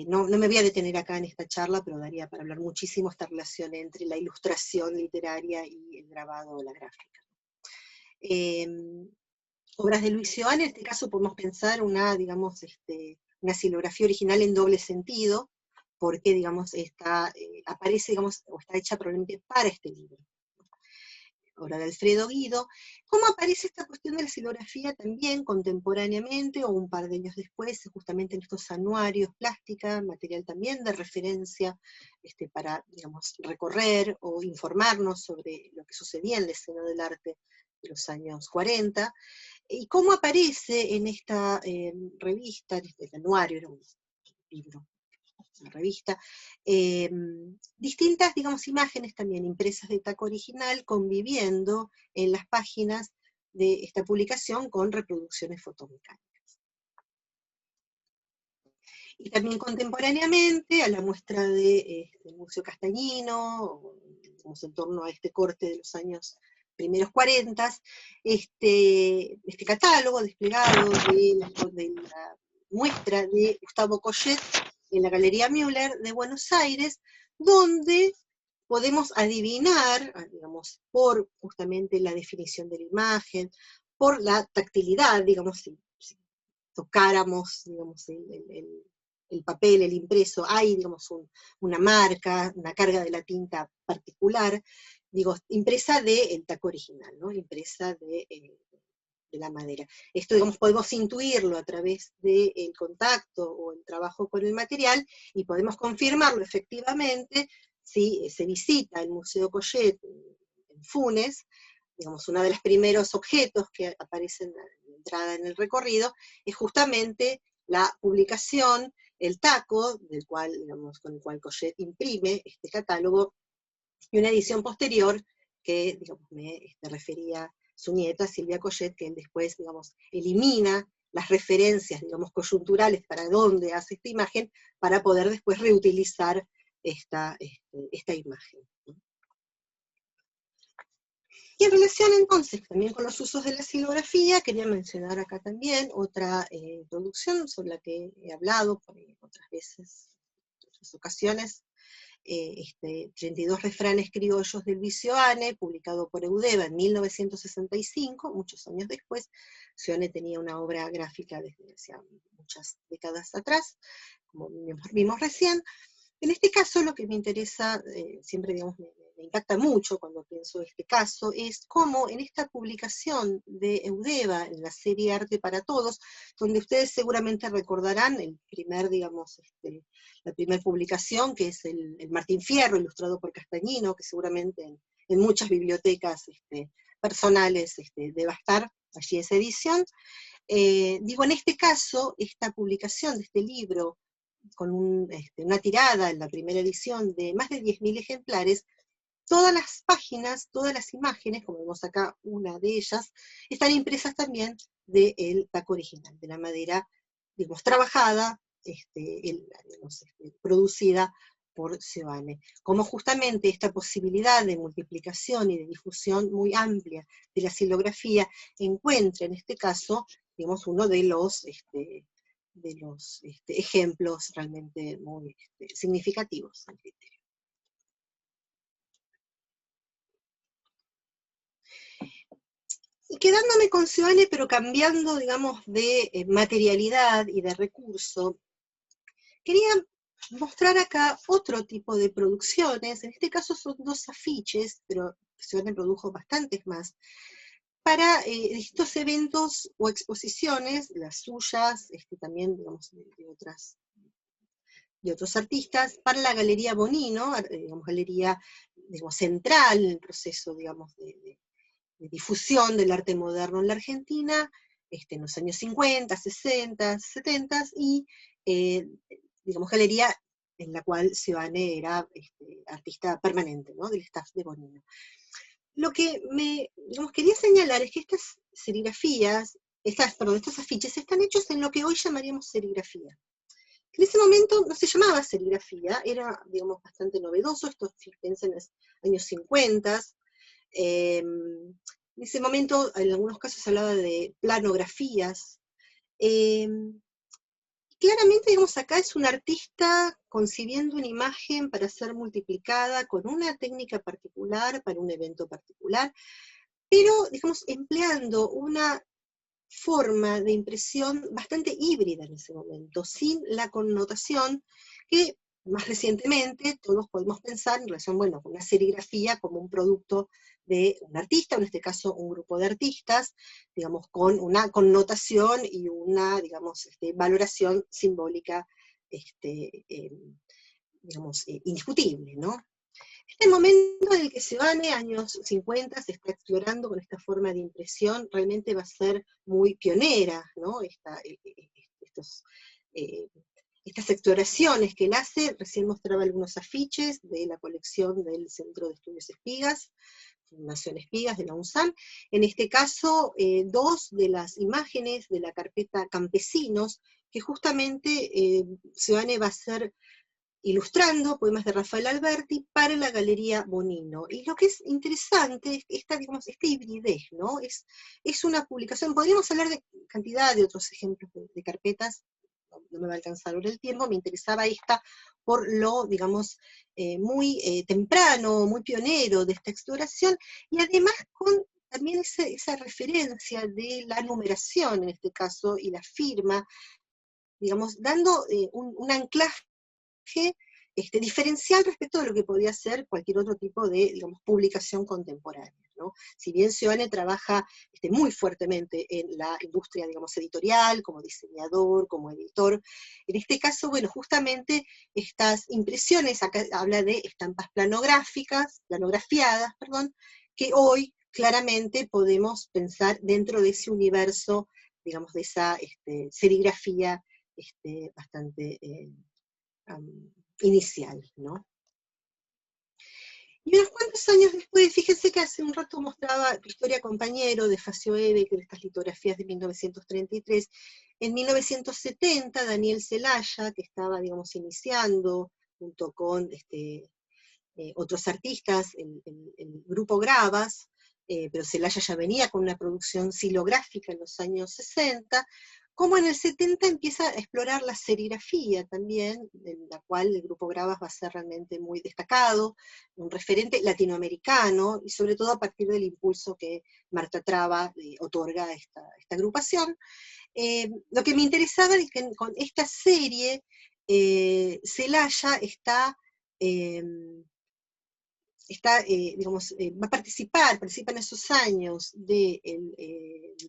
No me voy a detener acá en esta charla, pero daría para hablar muchísimo esta relación entre la ilustración literaria y el grabado o la gráfica. Obras de Luis Cioan, en este caso podemos pensar una, digamos, una silografía original en doble sentido, porque, digamos, aparece, digamos, o está hecha probablemente para este libro. Obra de Alfredo Guido. ¿Cómo aparece esta cuestión de la silografía también contemporáneamente, o un par de años después, justamente en estos anuarios plástica, material también de referencia para, digamos, recorrer o informarnos sobre lo que sucedía en la escena del arte de los años 40, y cómo aparece en esta revista, en este anuario, era un libro, una revista, distintas, digamos, imágenes también impresas de taco original, conviviendo en las páginas de esta publicación con reproducciones fotomecánicas. Y también contemporáneamente, a la muestra del Museo Castañino, digamos, en torno a este corte de los años primeros 40, este catálogo desplegado de la muestra de Gustavo Collet en la Galería Müller de Buenos Aires, donde podemos adivinar, digamos, por justamente la definición de la imagen, por la tactilidad, digamos, si tocáramos, digamos, el papel, el impreso, hay, digamos, una marca, una carga de la tinta particular, digo, impresa del taco original, ¿no? Impresa la madera. Esto, digamos, podemos intuirlo a través del contacto o el trabajo con el material, y podemos confirmarlo efectivamente si se visita el Museo Coyet en Funes. Digamos, uno de los primeros objetos que aparecen a la entrada en el recorrido es justamente la publicación, el taco, digamos, con el cual Coyet imprime este catálogo, y una edición posterior que, digamos, me refería su nieta, Silvia Coyet, que él después, digamos, elimina las referencias, digamos, coyunturales para dónde hace esta imagen, para poder después reutilizar esta imagen. Y en relación entonces también con los usos de la silografía, quería mencionar acá también otra producción sobre la que he hablado por otras veces, en otras ocasiones, 32 refranes criollos del Vicioane, publicado por Eudeva en 1965, muchos años después. Vicioane tenía una obra gráfica desde hace muchas décadas atrás, como vimos recién. En este caso lo que me interesa, siempre digamos, me impacta mucho cuando pienso en este caso, es cómo en esta publicación de Eudeva, en la serie Arte para Todos, donde ustedes seguramente recordarán el primer, digamos, la primera publicación, que es el Martín Fierro, ilustrado por Castañino, que seguramente en muchas bibliotecas personales deba estar allí esa edición. Digo, en este caso, esta publicación de este libro, con una tirada en la primera edición de más de 10.000 ejemplares, todas las páginas, todas las imágenes, como vemos acá una de ellas, están impresas también del taco original, de la madera, digamos, trabajada, producida por Seoane. Como justamente esta posibilidad de multiplicación y de difusión muy amplia de la silografía encuentra en este caso, digamos, uno de los ejemplos realmente muy significativos del criterio. Y quedándome con Seoane, pero cambiando, digamos, de materialidad y de recurso, quería mostrar acá otro tipo de producciones. En este caso son 2 afiches, pero Seoane produjo bastantes más, para distintos eventos o exposiciones, las suyas, también, digamos, de otros artistas, para la Galería Bonino, digamos, galería, digamos, central en el proceso, digamos, de difusión del arte moderno en la Argentina, en los años 50, 60, 70, y, digamos, galería en la cual Seoane era artista permanente, ¿no?, del staff de Bonino. Lo que digamos, quería señalar es que estas serigrafías, estos afiches están hechos en lo que hoy llamaríamos serigrafía. En ese momento no se llamaba serigrafía, era, digamos, bastante novedoso, esto fíjense en los años 50. En ese momento, en algunos casos se hablaba de planografías. Claramente, digamos, acá es un artista concibiendo una imagen para ser multiplicada con una técnica particular para un evento particular, pero, digamos, empleando una forma de impresión bastante híbrida en ese momento, sin la connotación que más recientemente todos podemos pensar en relación, bueno, con una serigrafía como un producto de un artista, en este caso un grupo de artistas, digamos, con una connotación y una, digamos, valoración simbólica, digamos, indiscutible, ¿no? Este momento en el que Seoane, años 50, se está explorando con esta forma de impresión, realmente va a ser muy pionera, ¿no? Estas exploraciones que él hace, recién mostraba algunos afiches de la colección del Centro de Estudios Espigas, Fundación Espigas de la UNSAM. En este caso, 2 de las imágenes de la carpeta Campesinos, que justamente Seoane va a ser ilustrando poemas de Rafael Alberti para la Galería Bonino. Y lo que es interesante es digamos, esta hibridez, ¿no? Es una publicación, podríamos hablar de cantidad de otros ejemplos de carpetas, no me va a alcanzar ahora el tiempo, me interesaba esta por lo, digamos, muy temprano, muy pionero de esta exploración, y además con también esa referencia de la numeración, en este caso, y la firma, digamos, dando un anclaje diferencial respecto de lo que podía ser cualquier otro tipo de, digamos, publicación contemporánea. ¿no? Si bien Seoane trabaja muy fuertemente en la industria, digamos, editorial, como diseñador, como editor, en este caso, bueno, justamente estas impresiones, acá habla de estampas planografiadas, perdón, que hoy claramente podemos pensar dentro de ese universo, digamos, de esa serigrafía bastante inicial, ¿no? Y unos cuantos años después, fíjense que hace un rato mostraba Historia Compañero de Facio Ebecker, estas litografías de 1933. En 1970, Daniel Zelaya, que estaba, digamos, iniciando junto con otros artistas, el grupo Gravas, pero Zelaya ya venía con una producción silográfica en los años 60, como en el 70 empieza a explorar la serigrafía también, en la cual el grupo Gravas va a ser realmente muy destacado, un referente latinoamericano, y sobre todo a partir del impulso que Marta Traba otorga a esta agrupación. Lo que me interesaba es que con esta serie, Zelaya eh, digamos, va a participa en esos años del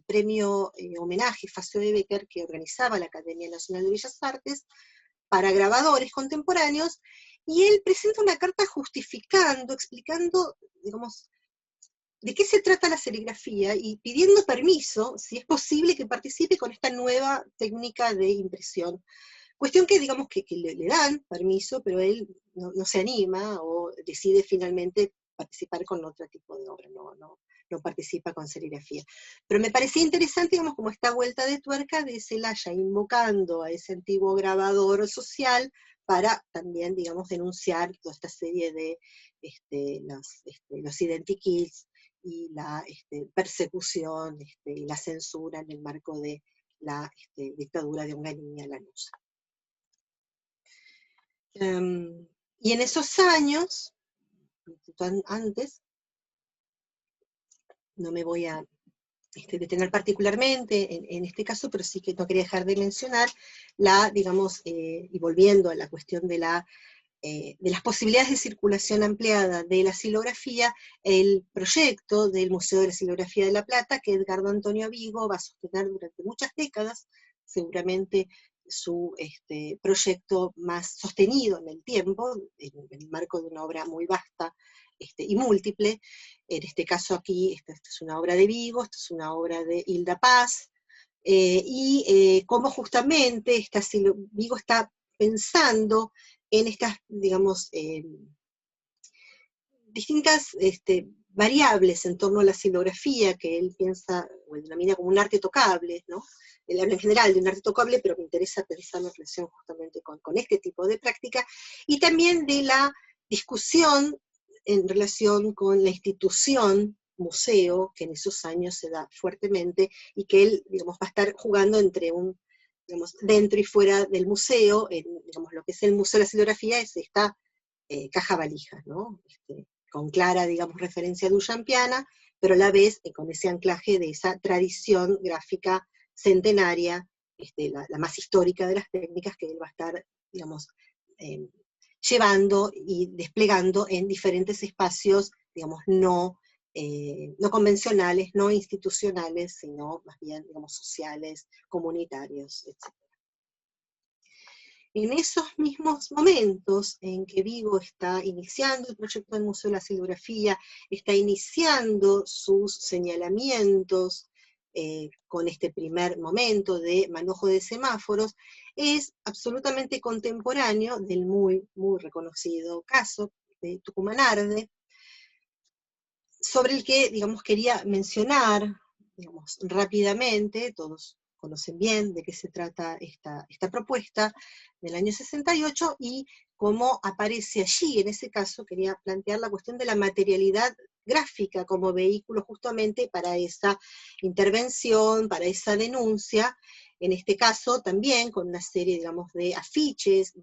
premio homenaje Facio de Becker que organizaba la Academia Nacional de Bellas Artes para grabadores contemporáneos, y él presenta una carta justificando, explicando, digamos, de qué se trata la serigrafía y pidiendo permiso, si es posible, que participe con esta nueva técnica de impresión. Cuestión que, digamos, que le dan permiso, pero él no se anima o decide finalmente participar con otro tipo de obra, no participa con serigrafía. Pero me parecía interesante, digamos, como esta vuelta de tuerca de Zelaya invocando a ese antiguo grabador social para también, digamos, denunciar toda esta serie de los identikits y la persecución y la censura en el marco de la dictadura de Onganía Lanuza. Y en esos años, antes, no me voy a detener particularmente en este caso, pero sí que no quería dejar de mencionar digamos, y volviendo a la cuestión de las posibilidades de circulación ampliada de la silografía, el proyecto del Museo de la Silografía de La Plata, que Edgardo Antonio Vigo va a sostener durante muchas décadas, seguramente su proyecto más sostenido en el tiempo, en el marco de una obra muy vasta y múltiple. En este caso aquí, esta es una obra de Vigo, esta es una obra de Hilda Paz, y cómo justamente Vigo está pensando en estas, digamos, distintas variables en torno a la silografía, que él piensa o denomina como un arte tocable, ¿no? Él habla en general de un arte tocable, pero me interesa pensarlo en relación justamente con este tipo de práctica, y también de la discusión en relación con la institución museo, que en esos años se da fuertemente, y que él, digamos, va a estar jugando entre digamos, dentro y fuera del museo, digamos, lo que es el Museo de la Silografía es esta caja valija, ¿no? Con clara, digamos, referencia duchampiana, pero a la vez con ese anclaje de esa tradición gráfica centenaria, la más histórica de las técnicas que él va a estar, digamos, eh, llevando y desplegando en diferentes espacios, digamos, no convencionales, no institucionales, sino más bien, digamos, sociales, comunitarios, etc. En esos mismos momentos en que Vigo está iniciando el proyecto del Museo de la Silografía, está iniciando sus señalamientos con este primer momento de manojo de semáforos, es absolutamente contemporáneo del muy, muy reconocido caso de Tucumán Arde, sobre el que, digamos, quería mencionar, digamos, rápidamente. Todos conocen bien de qué se trata esta propuesta del año 68, y cómo aparece allí. En ese caso quería plantear la cuestión de la materialidad gráfica como vehículo justamente para esa intervención, para esa denuncia, en este caso también con una serie, digamos, de afiches,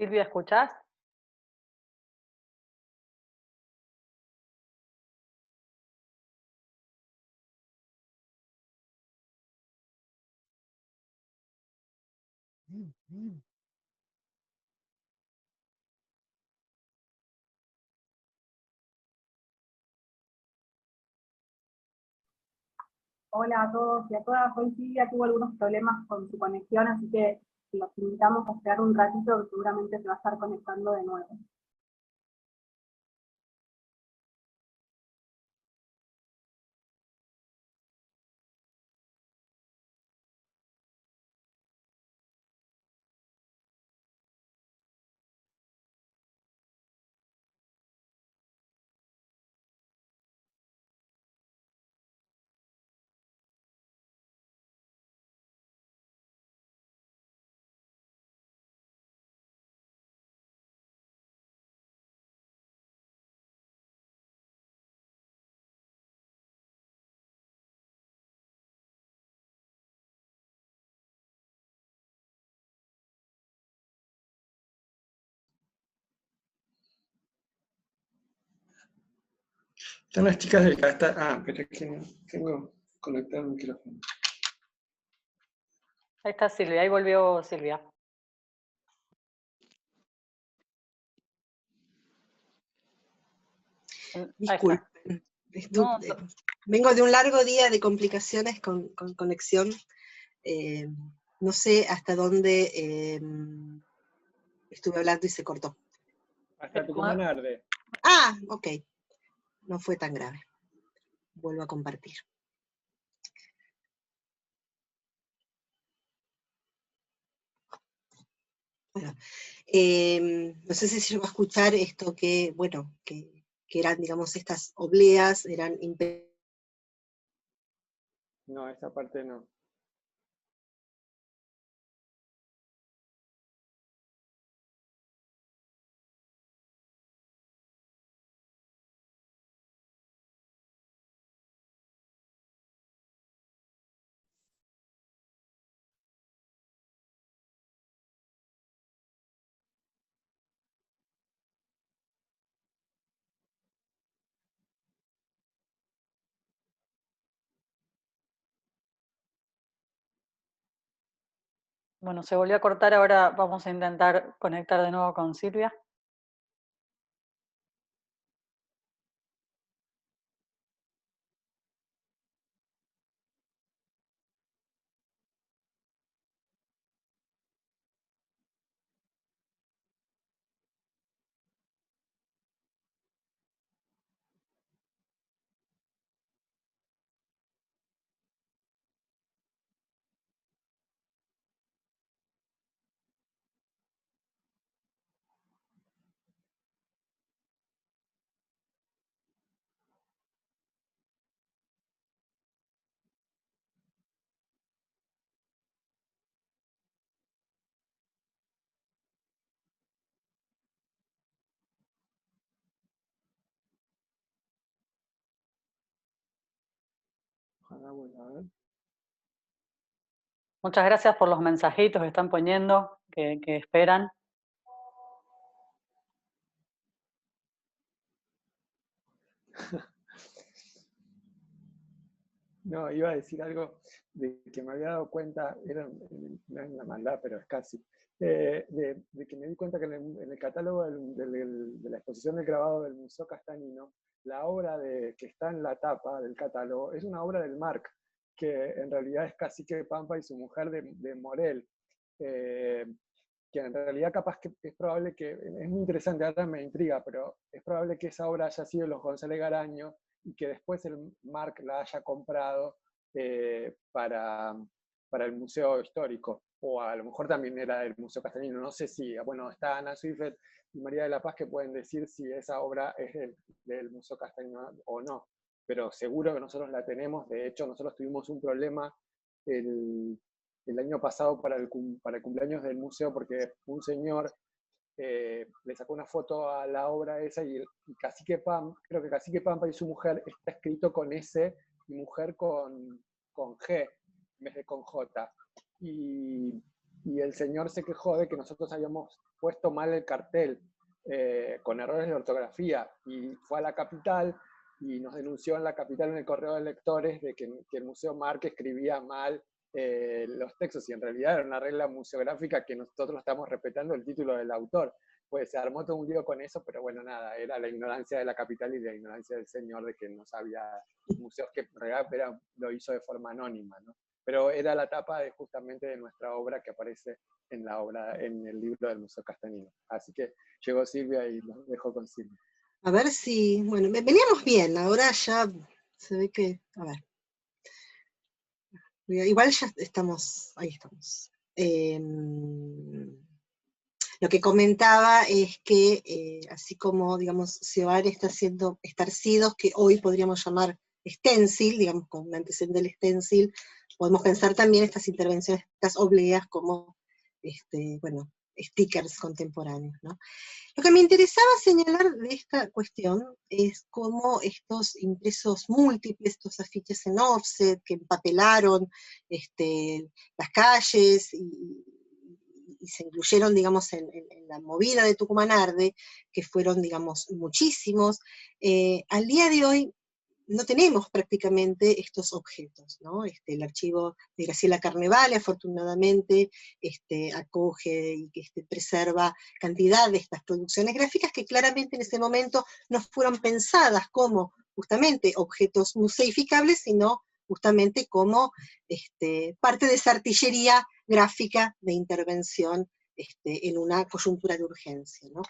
Silvia, ¿escuchás? Hola a todos y a todas. Hoy Silvia tuvo algunos problemas con su conexión, así que los invitamos a esperar un ratito, que seguramente se va a estar conectando de nuevo. Están las chicas del casta. Ah, pero es que no tengo conectado el micrófono. Ahí está Silvia, ahí volvió Silvia. Disculpen. No, Vengo de un largo día de complicaciones con conexión. No sé hasta dónde estuve hablando y se cortó. Hasta Tucumán arde. Ah, ok. No fue tan grave. Vuelvo a compartir. Bueno, no sé si se va a escuchar esto que, bueno, que eran, digamos, estas obleas, eran No, esa parte no. bueno, se volvió a cortar, ahora vamos a intentar conectar de nuevo con Silvia. Ojalá vuelva a ver. Muchas gracias por los mensajitos que están poniendo, que esperan. No, iba a decir algo de que me había dado cuenta, no es una maldad, pero es casi, de que me di cuenta que en el catálogo de la exposición del grabado del Museo Castanino, la obra que está en la tapa del catálogo es una obra del Marc, que en realidad es Cacique Pampa y su mujer de Morel. Que en realidad capaz que es probable que, es muy interesante, ahora me intriga, pero es probable que esa obra haya sido de los González Garaño y que después el Marc la haya comprado para el Museo Histórico, o a lo mejor también era del Museo Castellino, no sé si, bueno, está Ana Swifet y María de la Paz que pueden decir si esa obra es del Museo Castellino o no, pero seguro que nosotros la tenemos. De hecho nosotros tuvimos un problema el año pasado para el cumpleaños del museo, porque un señor le sacó una foto a la obra esa y Cacique Pampa, creo que Cacique Pampa y su mujer está escrito con S y mujer con G en vez de con J. Y y el señor se quejó de que nosotros habíamos puesto mal el cartel, con errores de ortografía, y fue a la capital y nos denunció en la capital en el correo de lectores de que el Museo Marc escribía mal los textos, y en realidad era una regla museográfica que nosotros estamos respetando el título del autor. Pues se armó todo un lío con eso, pero bueno, nada, era la ignorancia de la capital y la ignorancia del señor de que no sabía museos, que en realidad lo hizo de forma anónima, ¿no? Pero era la tapa justamente de nuestra obra que aparece en el libro del Museo Castanino. Así que llegó Silvia y los dejo con Silvia. A ver si, bueno, veníamos bien, ahora ya se ve que, a ver. Igual ya estamos, ahí estamos. Lo que comentaba es que, así como, digamos, Ciobar está haciendo estarcidos, que hoy podríamos llamar stencil, digamos, con un antecedente del stencil, podemos pensar también estas intervenciones, estas obleas como, bueno, stickers contemporáneos, ¿no? Lo que me interesaba señalar de esta cuestión es cómo estos impresos múltiples, estos afiches en offset que empapelaron las calles y se incluyeron, digamos, en la movida de Tucumán Arde, que fueron, digamos, muchísimos, al día de hoy no tenemos prácticamente estos objetos, ¿no? El archivo de Graciela Carnevale, afortunadamente, acoge y que preserva cantidad de estas producciones gráficas que claramente en ese momento no fueron pensadas como justamente objetos museificables, sino justamente como parte de esa artillería gráfica de intervención en una coyuntura de urgencia, ¿no?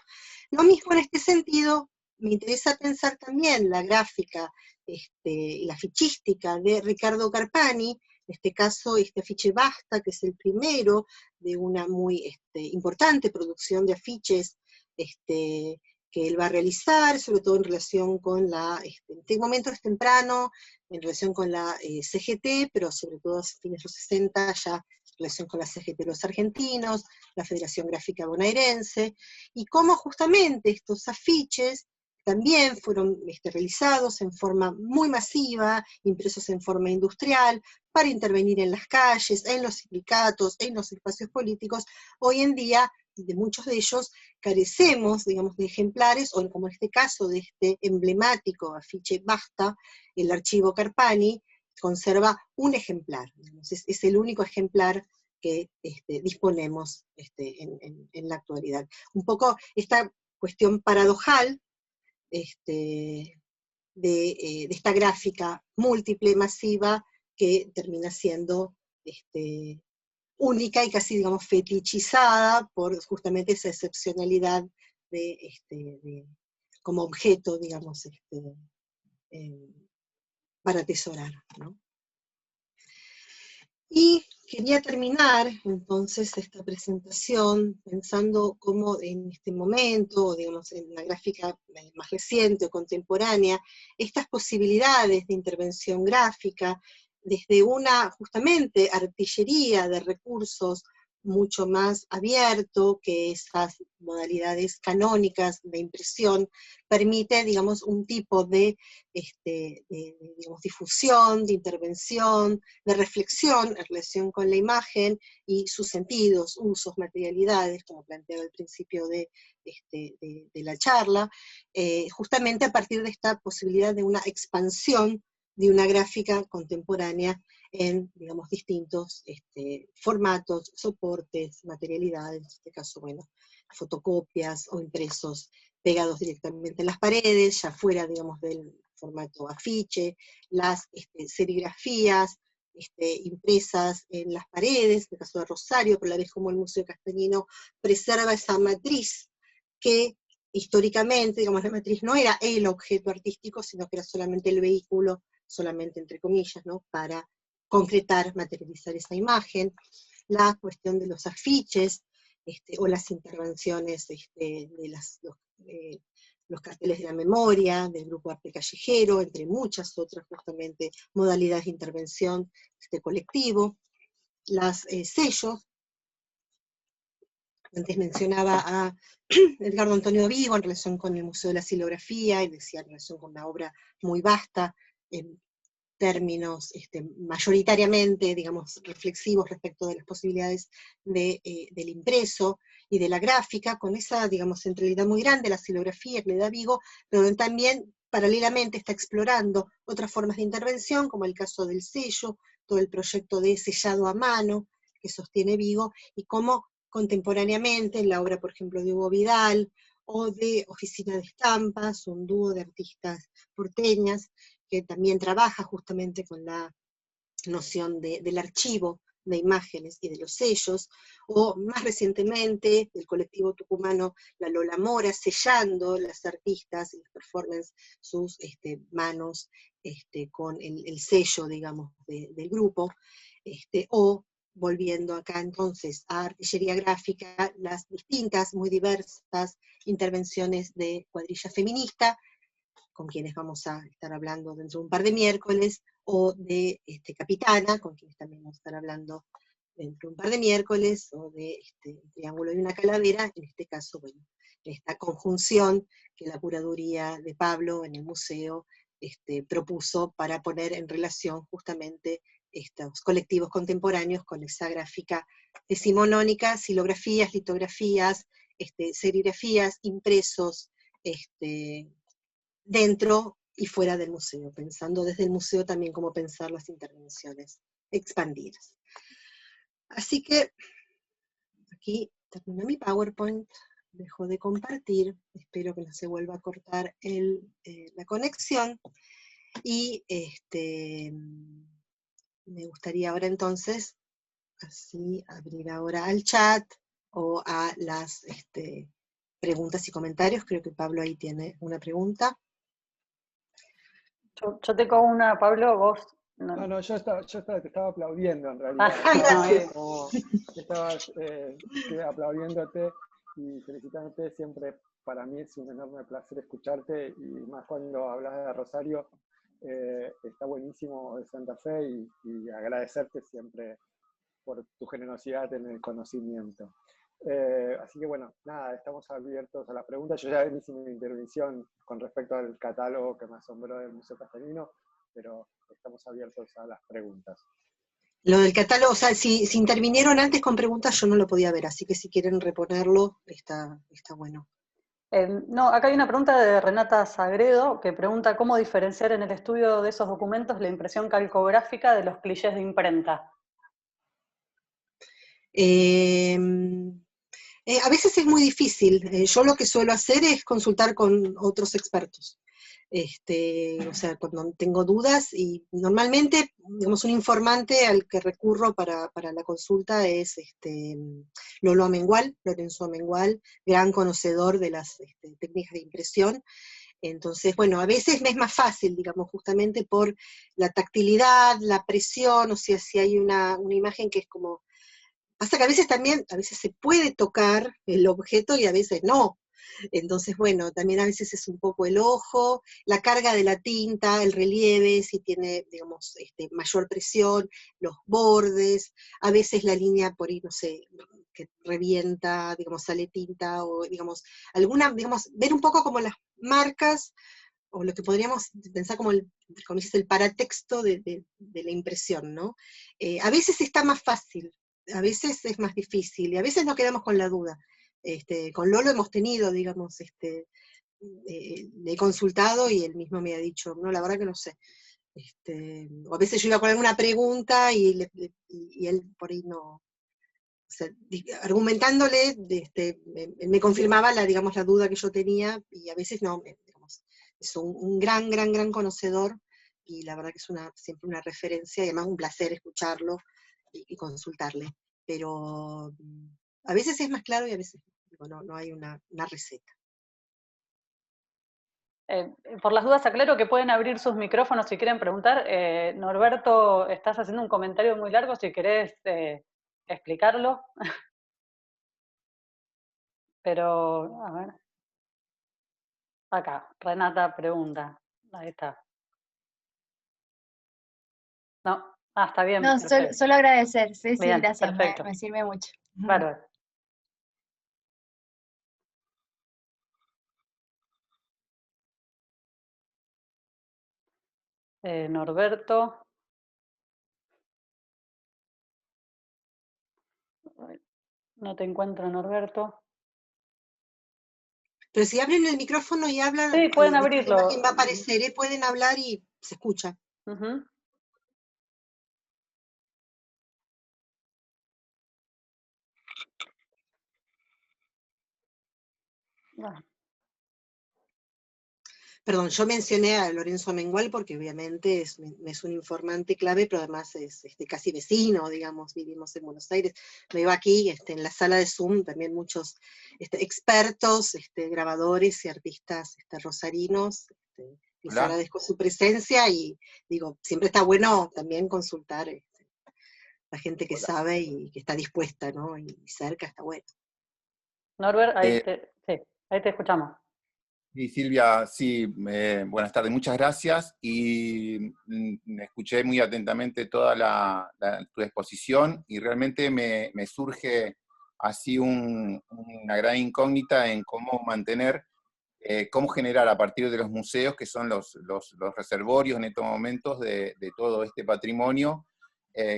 Lo mismo en este sentido, me interesa pensar también la gráfica y la fichística de Ricardo Carpani, en este caso este afiche Basta, que es el primero de una muy importante producción de afiches que él va a realizar, sobre todo en relación con en este momento es temprano, en relación con la CGT, pero sobre todo a fines de los 60 ya en relación con la CGT de los argentinos, la Federación Gráfica Bonaerense, y cómo justamente estos afiches también fueron realizados en forma muy masiva, impresos en forma industrial, para intervenir en las calles, en los sindicatos, en los espacios políticos. Hoy en día, de muchos de ellos, carecemos, digamos, de ejemplares, o como en este caso de este emblemático afiche Basta, el archivo Carpani conserva un ejemplar, digamos, es el único ejemplar que disponemos en la actualidad. Un poco esta cuestión paradojal de esta gráfica múltiple, masiva, que termina siendo única y casi, digamos, fetichizada por justamente esa excepcionalidad como objeto, digamos, para atesorar, ¿no? Y quería terminar entonces esta presentación pensando cómo en este momento, digamos en la gráfica más reciente o contemporánea, estas posibilidades de intervención gráfica, desde una justamente artillería de recursos mucho más abierto que esas modalidades canónicas de impresión, permite, digamos, un tipo de digamos, difusión, de intervención, de reflexión en relación con la imagen y sus sentidos, usos, materialidades, como planteaba al principio de la charla, justamente a partir de esta posibilidad de una expansión de una gráfica contemporánea en, digamos, distintos formatos, soportes, materialidades, en este caso, bueno, fotocopias o impresos pegados directamente en las paredes, ya fuera, digamos, del formato afiche, las serigrafías impresas en las paredes, en el caso de Rosario, pero a la vez como el Museo Castanino preserva esa matriz que históricamente, digamos, la matriz no era el objeto artístico, sino que era solamente el vehículo, solamente entre comillas, ¿no?, para concretar, materializar esa imagen. La cuestión de los afiches, o las intervenciones de los carteles de la memoria, del grupo Arte Callejero, entre muchas otras justamente modalidades de intervención colectivo. Las sellos, antes mencionaba a Edgardo Antonio Vigo en relación con el Museo de la Silografía, y decía en relación con una obra muy vasta, términos mayoritariamente, digamos, reflexivos respecto de las posibilidades del impreso y de la gráfica, con esa, digamos, centralidad muy grande, la xilografía que le da Vigo, pero también paralelamente está explorando otras formas de intervención, como el caso del sello, todo el proyecto de sellado a mano que sostiene Vigo, y cómo contemporáneamente en la obra, por ejemplo, de Hugo Vidal, o de Oficina de Estampas, un dúo de artistas porteñas, que también trabaja justamente con la noción del archivo de imágenes y de los sellos, o más recientemente del colectivo tucumano La Lola Mora, sellando las artistas y las performances, sus manos con el sello, digamos, del grupo, o volviendo acá entonces a artillería gráfica, las distintas, muy diversas intervenciones de cuadrilla feminista, con quienes vamos a estar hablando dentro de un par de miércoles, o de Capitana, con quienes también vamos a estar hablando dentro de un par de miércoles, o de Triángulo y una Calavera, en este caso, bueno, esta conjunción que la curaduría de Pablo en el museo propuso para poner en relación justamente estos colectivos contemporáneos con esa gráfica decimonónica, xilografías, litografías, serigrafías, impresos, dentro y fuera del museo, pensando desde el museo también cómo pensar las intervenciones expandidas. Así que aquí termina mi PowerPoint, dejo de compartir, espero que no se vuelva a cortar la conexión, y me gustaría ahora entonces, así abrir ahora al chat, o a las preguntas y comentarios. Creo que Pablo ahí tiene una pregunta. Yo tengo una, Pablo, vos. No, yo te estaba aplaudiendo en realidad. Estabas aplaudiéndote y felicitándote. Siempre para mí es un enorme placer escucharte, y más cuando hablas de Rosario. Está buenísimo de Santa Fe, y agradecerte siempre por tu generosidad en el conocimiento. Así que bueno, nada, estamos abiertos a la pregunta. Yo ya hice mi intervención con respecto al catálogo que me asombró del Museo Castellino, pero estamos abiertos a las preguntas. Lo del catálogo, o sea, si intervinieron antes con preguntas, yo no lo podía ver, así que si quieren reponerlo, está bueno. No, acá hay una pregunta de Renata Sagredo, que pregunta cómo diferenciar en el estudio de esos documentos la impresión calcográfica de los clichés de imprenta. A veces es muy difícil. Yo lo que suelo hacer es consultar con otros expertos. O sea, cuando tengo dudas, y normalmente, digamos, un informante al que recurro para la consulta es Lorenzo Amengual, gran conocedor de las técnicas de impresión. Entonces, bueno, a veces me es más fácil, digamos, justamente por la tactilidad, la presión, o sea, si hay una imagen que es como... Pasa que a veces se puede tocar el objeto y a veces no. Entonces, bueno, también a veces es un poco el ojo, la carga de la tinta, el relieve, si tiene, digamos, mayor presión, los bordes, a veces la línea por ahí, no sé, que revienta, digamos, sale tinta, o digamos, ver un poco como las marcas, o lo que podríamos pensar como como dices, el paratexto de la impresión, ¿no? A veces está más fácil, a veces es más difícil, y a veces nos quedamos con la duda. Con Lolo hemos tenido, digamos, le he consultado y él mismo me ha dicho, no, la verdad que no sé. O a veces yo iba con alguna pregunta y él por ahí no, o sea, argumentándole, me confirmaba digamos, la duda que yo tenía, y a veces no, digamos, es un gran conocedor, y la verdad que es siempre una referencia, y además un placer escucharlo y consultarle. Pero a veces es más claro y a veces no hay una receta. Por las dudas aclaro que pueden abrir sus micrófonos si quieren preguntar. Norberto, estás haciendo un comentario muy largo, si querés explicarlo. Pero, a ver. Acá, Renata pregunta. Ahí está. No, está bien. No, solo agradecer. Sí, Bien, gracias, perfecto. me sirve mucho. Bárbaro. Norberto. No te encuentro, Norberto. Pero si abren el micrófono y hablan, Sí, pueden la abrirlo. imagen va a aparecer, pueden hablar y se escucha. Uh-huh. Bueno. Perdón, yo mencioné a Lorenzo Mengual porque obviamente es un informante clave, pero además es casi vecino, digamos, vivimos en Buenos Aires. Me iba aquí, en la sala de Zoom, también muchos expertos, grabadores y artistas rosarinos. Les agradezco su presencia y digo, siempre está bueno también consultar la gente que sabe y que está dispuesta, ¿no? Y cerca está bueno. Norbert, ahí te escuchamos. Sí, Silvia, sí, buenas tardes, muchas gracias, y escuché muy atentamente toda tu exposición, y realmente me surge así una gran incógnita en cómo mantener, cómo generar a partir de los museos, que son los reservorios en estos momentos de todo este patrimonio,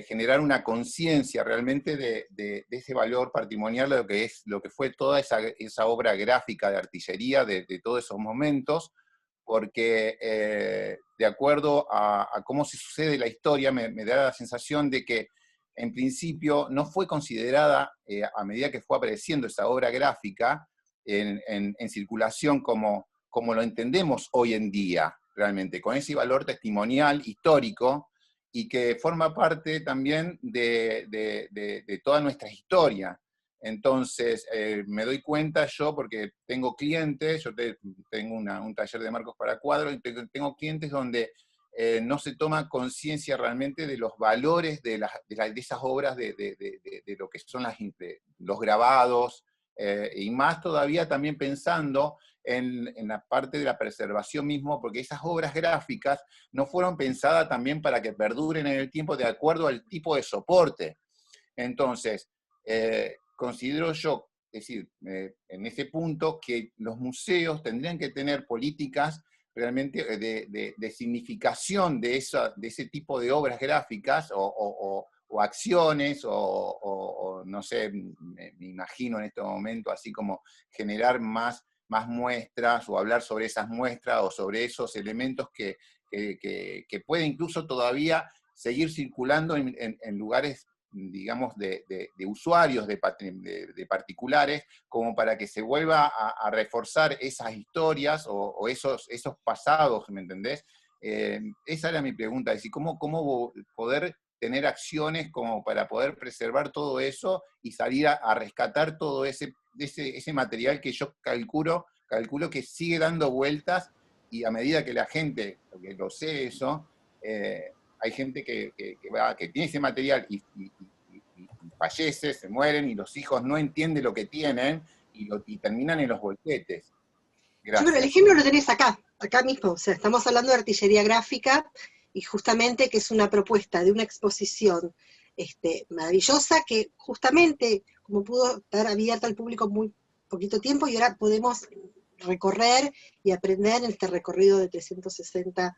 generar una conciencia realmente de ese valor patrimonial, de lo que fue toda esa obra gráfica de artillería de todos esos momentos, porque de acuerdo a cómo se sucede la historia, me da la sensación de que en principio no fue considerada, a medida que fue apareciendo esa obra gráfica en circulación como lo entendemos hoy en día, realmente, con ese valor testimonial, histórico, y que forma parte también de toda nuestra historia. Entonces, me doy cuenta yo, porque tengo clientes, yo tengo un taller de marcos para cuadros, y tengo clientes donde no se toma conciencia realmente de los valores de esas obras, de lo que son los grabados, y más todavía también pensando en la parte de la preservación mismo, porque esas obras gráficas no fueron pensadas también para que perduren en el tiempo de acuerdo al tipo de soporte. Entonces, considero yo, es decir, en ese punto, que los museos tendrían que tener políticas realmente de significación de ese tipo de obras gráficas o acciones, o no sé, me imagino en este momento así como generar más muestras, o hablar sobre esas muestras o sobre esos elementos que puede incluso todavía seguir circulando en lugares, digamos, de usuarios, de particulares, como para que se vuelva a reforzar esas historias o esos pasados, ¿me entendés? Esa era mi pregunta, es decir, ¿cómo poder tener acciones como para poder preservar todo eso y salir a rescatar todo ese material que yo calculo que sigue dando vueltas, y a medida que la gente, porque lo sé eso, hay gente que tiene ese material y fallece, se mueren, y los hijos no entienden lo que tienen y terminan en los bolquetes. Gracias. Pero el ejemplo lo tenés acá mismo, o sea, estamos hablando de artillería gráfica, y justamente que es una propuesta de una exposición maravillosa, que justamente, como pudo estar abierta al público muy poquito tiempo, y ahora podemos recorrer y aprender en este recorrido de 360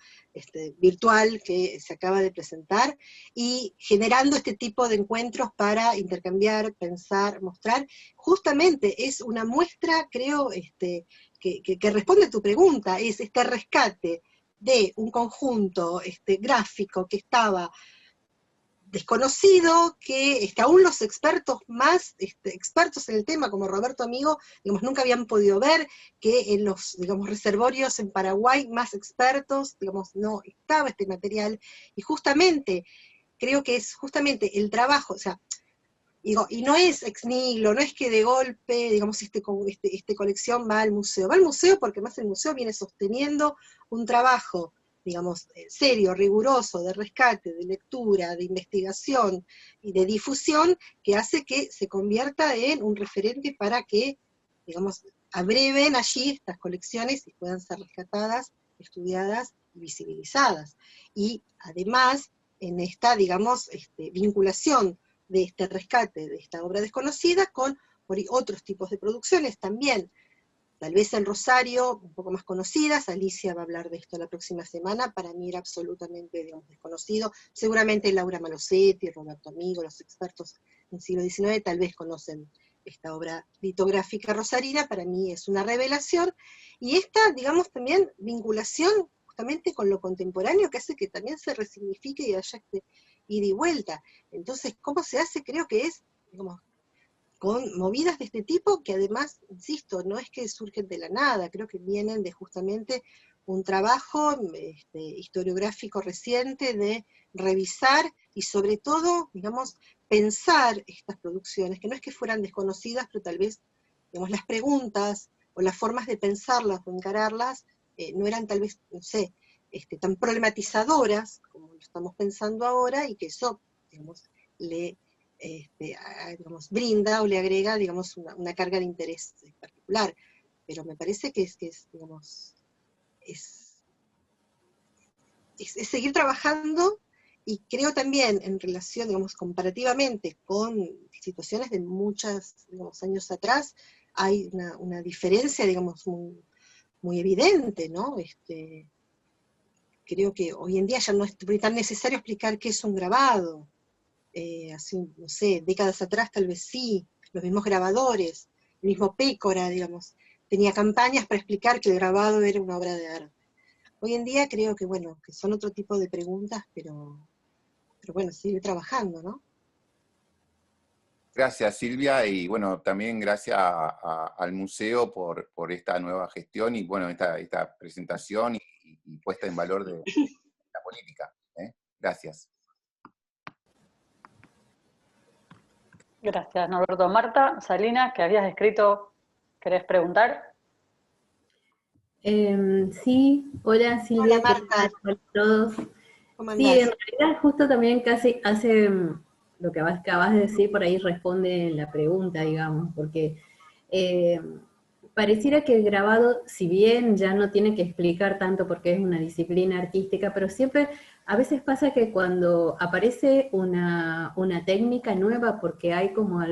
virtual que se acaba de presentar, y generando este tipo de encuentros para intercambiar, pensar, mostrar. Justamente es una muestra, creo, que responde a tu pregunta, es este rescate de un conjunto gráfico que estaba desconocido, que aún los expertos más expertos en el tema, como Roberto Amigo, digamos, nunca habían podido ver, que en los, digamos, reservorios en Paraguay más expertos, digamos, no estaba este material, y justamente, creo que es justamente el trabajo, o sea, digo, y no es ex nihilo, no es que de golpe, digamos, colección va al museo porque más el museo viene sosteniendo un trabajo, digamos, serio, riguroso, de rescate, de lectura, de investigación y de difusión, que hace que se convierta en un referente para que, digamos, abreven allí estas colecciones y puedan ser rescatadas, estudiadas y visibilizadas. Y además, en esta, digamos, vinculación de este rescate, de esta obra desconocida, con otros tipos de producciones también tal vez en Rosario, un poco más conocidas, Alicia va a hablar de esto la próxima semana, para mí era absolutamente, digamos, desconocido, seguramente Laura Malosetti, Roberto Amigo, los expertos en siglo XIX tal vez conocen esta obra litográfica rosarina, para mí es una revelación, y esta, digamos, también vinculación justamente con lo contemporáneo, que hace que también se resignifique y haya este ida y vuelta. Entonces, ¿cómo se hace? Creo que es, digamos, con movidas de este tipo, que además, insisto, no es que surgen de la nada, creo que vienen de justamente un trabajo historiográfico reciente de revisar y sobre todo, digamos, pensar estas producciones, que no es que fueran desconocidas, pero tal vez, digamos, las preguntas o las formas de pensarlas o encararlas no eran tal vez, no sé, tan problematizadoras como lo estamos pensando ahora, y que eso, digamos, le digamos, brinda o le agrega, digamos, una carga de interés particular. Pero me parece que es digamos, es seguir trabajando, y creo también en relación, digamos, comparativamente con situaciones de muchos, digamos, años atrás, hay una diferencia, digamos, muy evidente, ¿no? Creo que hoy en día ya no es tan necesario explicar qué es un grabado. Hace, no sé, décadas atrás tal vez sí, los mismos grabadores, el mismo Pécora, digamos, tenía campañas para explicar que el grabado era una obra de arte. Hoy en día creo que, bueno, que son otro tipo de preguntas, pero bueno, sigue trabajando, ¿no? Gracias, Silvia, y bueno, también gracias al museo por esta nueva gestión y bueno, esta presentación y puesta en valor de la política. Gracias. Gracias, Norberto. Marta Salinas, que habías escrito, ¿querés preguntar? Sí, hola Silvia, Hola, ¿qué Marta. tal? Hola a todos. ¿Cómo Sí, andás? en realidad justo también casi hace lo que acabas de decir, por ahí responde la pregunta, digamos, porque eh, pareciera que el grabado, si bien ya no tiene que explicar tanto porque es una disciplina artística, pero siempre, a veces pasa que cuando aparece una técnica nueva, porque hay como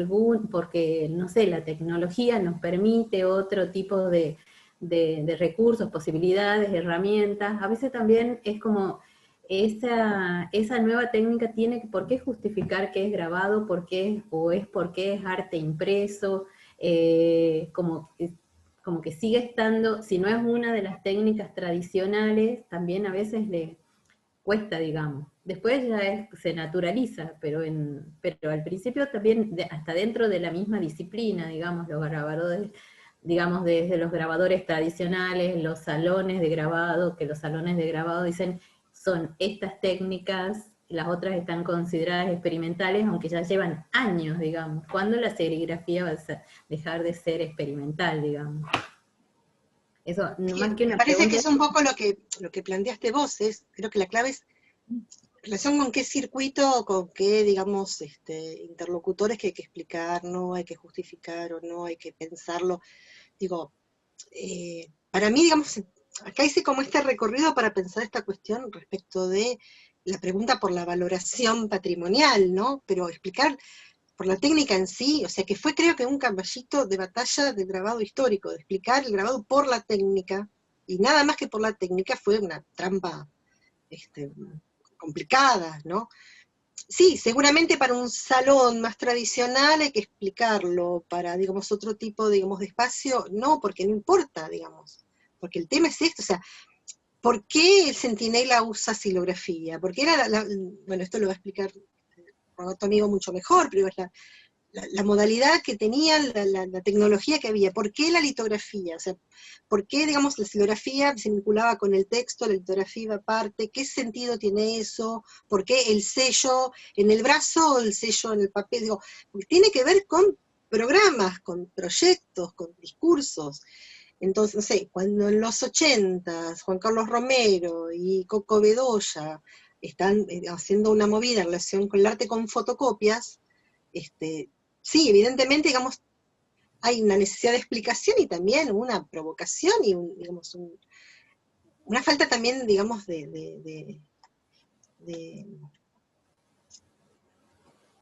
porque, no sé, la tecnología nos permite otro tipo de recursos, posibilidades, herramientas, a veces también es como esa nueva técnica tiene por qué justificar que es grabado, porque es arte impreso, como que sigue estando, si no es una de las técnicas tradicionales, también a veces le cuesta, digamos. Después ya se naturaliza, pero al principio también, hasta dentro de la misma disciplina, digamos, los grabadores, digamos, desde los grabadores tradicionales, los salones de grabado, que los salones de grabado dicen, son estas técnicas, las otras están consideradas experimentales, aunque ya llevan años, digamos. ¿Cuándo la serigrafía va a dejar de ser experimental, digamos? Eso, no más que Me una parece pregunta. que es un poco lo que planteaste vos, creo que la clave es relación con qué circuito, con qué, digamos, interlocutores que hay que explicar, no hay que justificar o no hay que pensarlo. Digo, para mí, digamos, acá hice como este recorrido para pensar esta cuestión respecto de la pregunta por la valoración patrimonial, ¿no? Pero explicar por la técnica en sí, o sea, que fue creo que un caballito de batalla del grabado histórico, de explicar el grabado por la técnica, y nada más que por la técnica fue una trampa complicada, ¿no? Sí, seguramente para un salón más tradicional hay que explicarlo, para, digamos, otro tipo, digamos, de espacio, no, porque no importa, digamos, porque el tema es esto, o sea, ¿por qué el Centinela usa silografía? Porque era bueno, esto lo va a explicar Roberto Amigo mucho mejor, pero es la modalidad que tenían, la tecnología que había. ¿Por qué la litografía? O sea, ¿por qué, digamos, la silografía se vinculaba con el texto, la litografía iba aparte? ¿Qué sentido tiene eso? ¿Por qué el sello en el brazo o el sello en el papel? Digo, porque tiene que ver con programas, con proyectos, con discursos. Entonces, no sé, cuando en los 80 Juan Carlos Romero y Coco Bedoya están haciendo una movida en relación con el arte con fotocopias, sí, evidentemente, digamos, hay una necesidad de explicación y también una provocación y digamos, una falta también, digamos,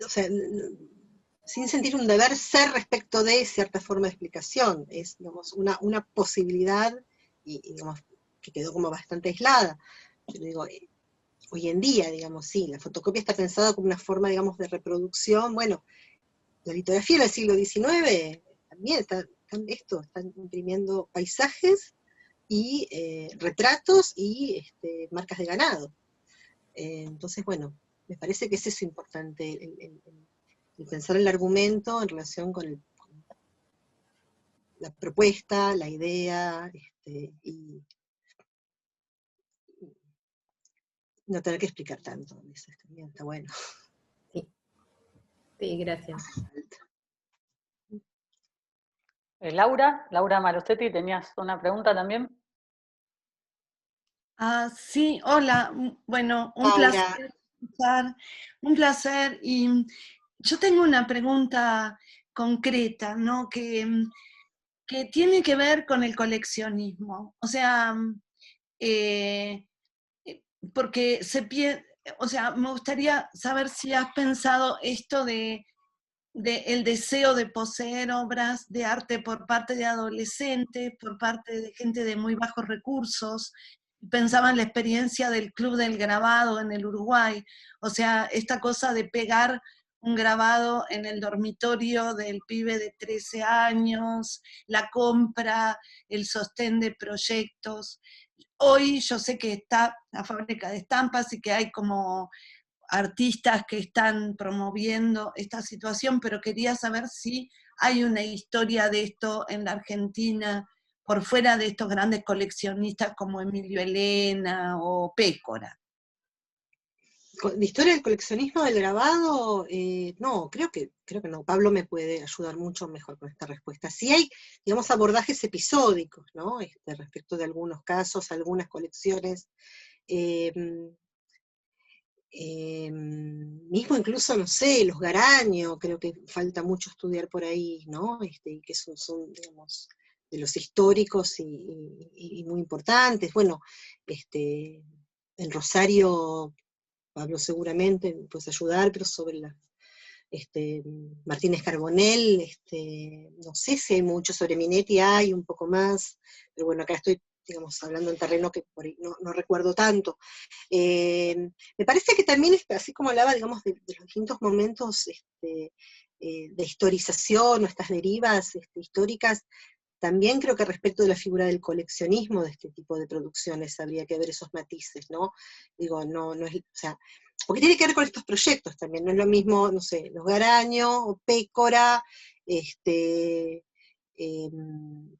o sea, sin sentir un deber ser respecto de cierta forma de explicación. Es, digamos, una posibilidad, y digamos, que quedó como bastante aislada. Yo digo, hoy en día, digamos, sí, la fotocopia está pensada como una forma, digamos, de reproducción. Bueno, la litografía del siglo XIX también están imprimiendo paisajes y retratos y marcas de ganado. Entonces, bueno, me parece que es eso importante, el pensar el argumento en relación con la propuesta, la idea, y no tener que explicar tanto. Eso también está bueno. Sí, sí, gracias. Laura Marosetti, ¿tenías una pregunta también? Sí, hola, bueno, un placer escuchar, un placer, y yo tengo una pregunta concreta, ¿no? Que tiene que ver con el coleccionismo, o sea, porque o sea, me gustaría saber si has pensado esto de el deseo de poseer obras de arte por parte de adolescentes, por parte de gente de muy bajos recursos. Pensaba en la experiencia del Club del Grabado en el Uruguay, o sea, esta cosa de pegar un grabado en el dormitorio del pibe de 13 años, la compra, el sostén de proyectos. Hoy yo sé que está la fábrica de estampas y que hay como artistas que están promoviendo esta situación, pero quería saber si hay una historia de esto en la Argentina, por fuera de estos grandes coleccionistas como Emilio Elena o Pécora. ¿De historia del coleccionismo del grabado? No, creo que no. Pablo me puede ayudar mucho mejor con esta respuesta. Sí hay, digamos, abordajes episódicos, ¿no? Respecto de algunos casos, algunas colecciones. Mismo incluso, no sé, los Garaño, creo que falta mucho estudiar por ahí, ¿no? Que son, digamos, de los históricos y muy importantes. Bueno, el Rosario, Pablo seguramente me puedes ayudar, pero sobre Martínez Carbonell, no sé si hay mucho, sobre Minetti hay un poco más, pero bueno, acá estoy, digamos, hablando en terreno que por ahí no recuerdo tanto. Me parece que también, así como hablaba, digamos, de los distintos momentos de historización o estas derivas históricas, también creo que respecto de la figura del coleccionismo de este tipo de producciones habría que ver esos matices, ¿no? Digo, no es, o sea, porque tiene que ver con estos proyectos también, no es lo mismo, no sé, los Garaño o Pécora, que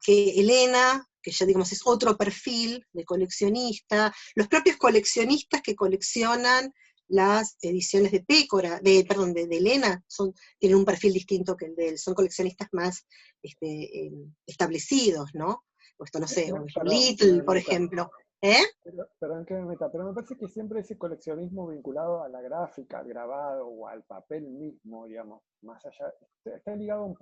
Elena, que ya digamos es otro perfil de coleccionista, los propios coleccionistas que coleccionan las ediciones de Pécora, de Elena, tienen un perfil distinto que el de él, son coleccionistas más establecidos, ¿no? O esto, no sé, o Little, por ejemplo. Perdón que me meta, pero me parece que siempre ese coleccionismo vinculado a la gráfica, al grabado o al papel mismo, digamos, más allá, está ligado a un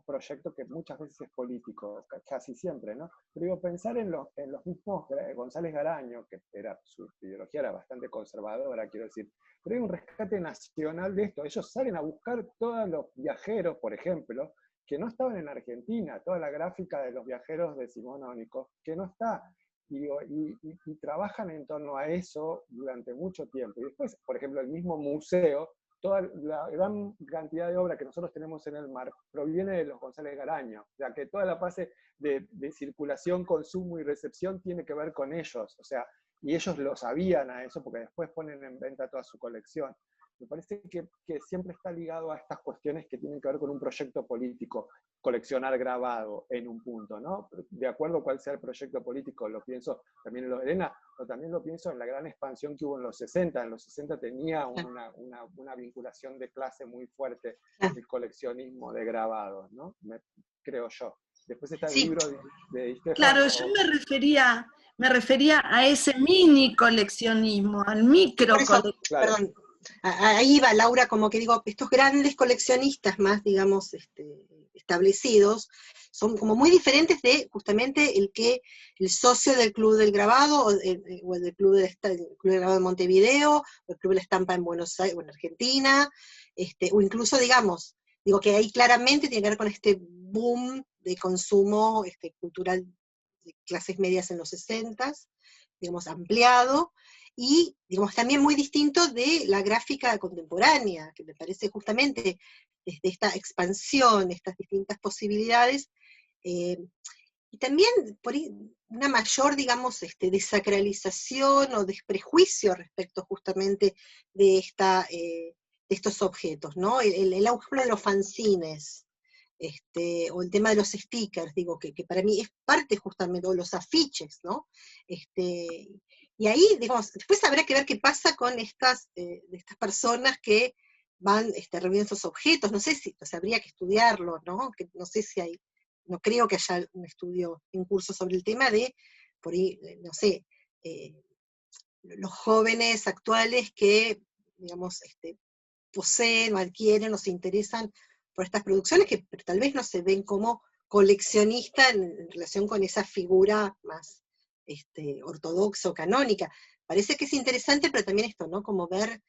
proyecto que muchas veces es político, casi siempre, ¿no? Pero digo, pensar en los mismos González Garaño, que su ideología era bastante conservadora, quiero decir, pero hay un rescate nacional de esto. Ellos salen a buscar todos los viajeros, por ejemplo, que no estaban en Argentina, toda la gráfica de los viajeros decimonónicos, que no está. Y trabajan en torno a eso durante mucho tiempo. Y después, por ejemplo, el mismo museo, toda la gran cantidad de obra que nosotros tenemos en el mar proviene de los González Garaño. O sea, que toda la fase de circulación, consumo y recepción tiene que ver con ellos. O sea, y ellos lo sabían a eso porque después ponen en venta toda su colección. Me parece que siempre está ligado a estas cuestiones que tienen que ver con un proyecto político, coleccionar grabado en un punto, ¿no? De acuerdo a cuál sea el proyecto político, lo pienso también en los de Elena, o también lo pienso en la gran expansión que hubo en los 60. En los 60 tenía una vinculación de clase muy fuerte el coleccionismo de grabados, ¿no? Creo yo. Después está el libro de Stefano. Claro, yo me refería a ese mini coleccionismo, al micro coleccionismo. Claro. Perdón, ahí va Laura, como que digo, estos grandes coleccionistas más, digamos, establecidos, son como muy diferentes de justamente el socio del Club del Grabado, o el del Club del Grabado de Montevideo, o el Club de la Estampa en Buenos Aires, o en Argentina, o incluso, digamos, digo que ahí claramente tiene que ver con este boom de consumo cultural de clases medias en los 60s, digamos, ampliado, y digamos, también muy distinto de la gráfica contemporánea, que me parece justamente desde esta expansión, estas distintas posibilidades, y también por ahí una mayor, digamos, desacralización o desprejuicio respecto justamente de, de estos objetos, ¿no? El auge de los fanzines, o el tema de los stickers, digo, que para mí es parte justamente, o los afiches, ¿no? Y ahí, digamos, después habrá que ver qué pasa con de estas personas que van reuniendo estos objetos, no sé si, o sea, habría que estudiarlo, ¿no? Que, no sé si hay, no creo que haya un estudio en curso sobre el tema de, por ahí, no sé, los jóvenes actuales que, digamos, poseen o adquieren o se interesan por estas producciones que tal vez no se ven como coleccionistas en relación con esa figura más ortodoxa o canónica. Parece que es interesante, pero también esto, ¿no? Como ver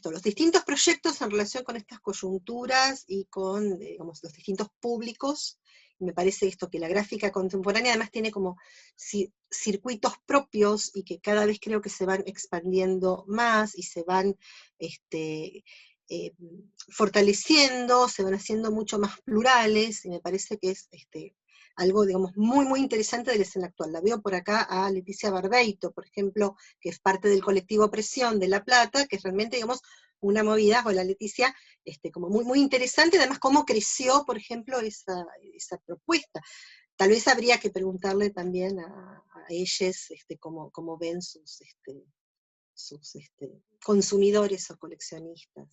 los distintos proyectos en relación con estas coyunturas y con, digamos, los distintos públicos. Me parece esto, que la gráfica contemporánea además tiene como circuitos propios y que cada vez creo que se van expandiendo más y se van fortaleciendo, se van haciendo mucho más plurales, y me parece que es algo, digamos, muy, muy interesante de la escena actual. La veo por acá a Leticia Barbeito, por ejemplo, que es parte del colectivo Presión de La Plata, que es realmente, digamos, una movida, hola Leticia, como muy, muy interesante, además cómo creció, por ejemplo, esa propuesta. Tal vez habría que preguntarle también a ellos cómo ven sus consumidores o coleccionistas.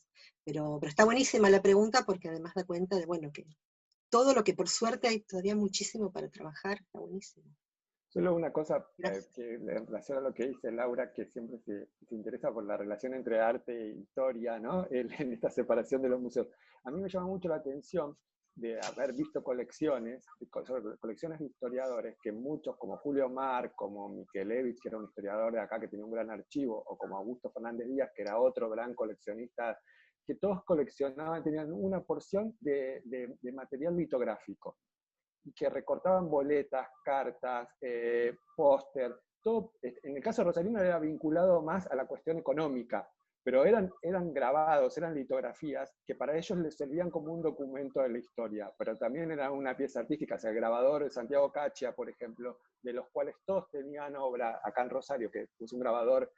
Pero está buenísima la pregunta porque además da cuenta de, bueno, que todo lo que por suerte hay todavía muchísimo para trabajar, está buenísimo. Solo una cosa que en relación a lo que dice Laura, que siempre se interesa por la relación entre arte e historia, ¿no? En esta separación de los museos. A mí me llama mucho la atención de haber visto colecciones de historiadores, que muchos, como Julio Mar, como Mikelevich, que era un historiador de acá que tenía un gran archivo, o como Augusto Fernández Díaz, que era otro gran coleccionista, que todos coleccionaban, tenían una porción de material litográfico, y que recortaban boletas, cartas, póster, todo. En el caso de Rosarino era vinculado más a la cuestión económica, pero eran grabados, eran litografías, que para ellos les servían como un documento de la historia, pero también era una pieza artística. O sea, el grabador de Santiago Caccia, por ejemplo, de los cuales todos tenían obra acá en Rosario, que es un grabador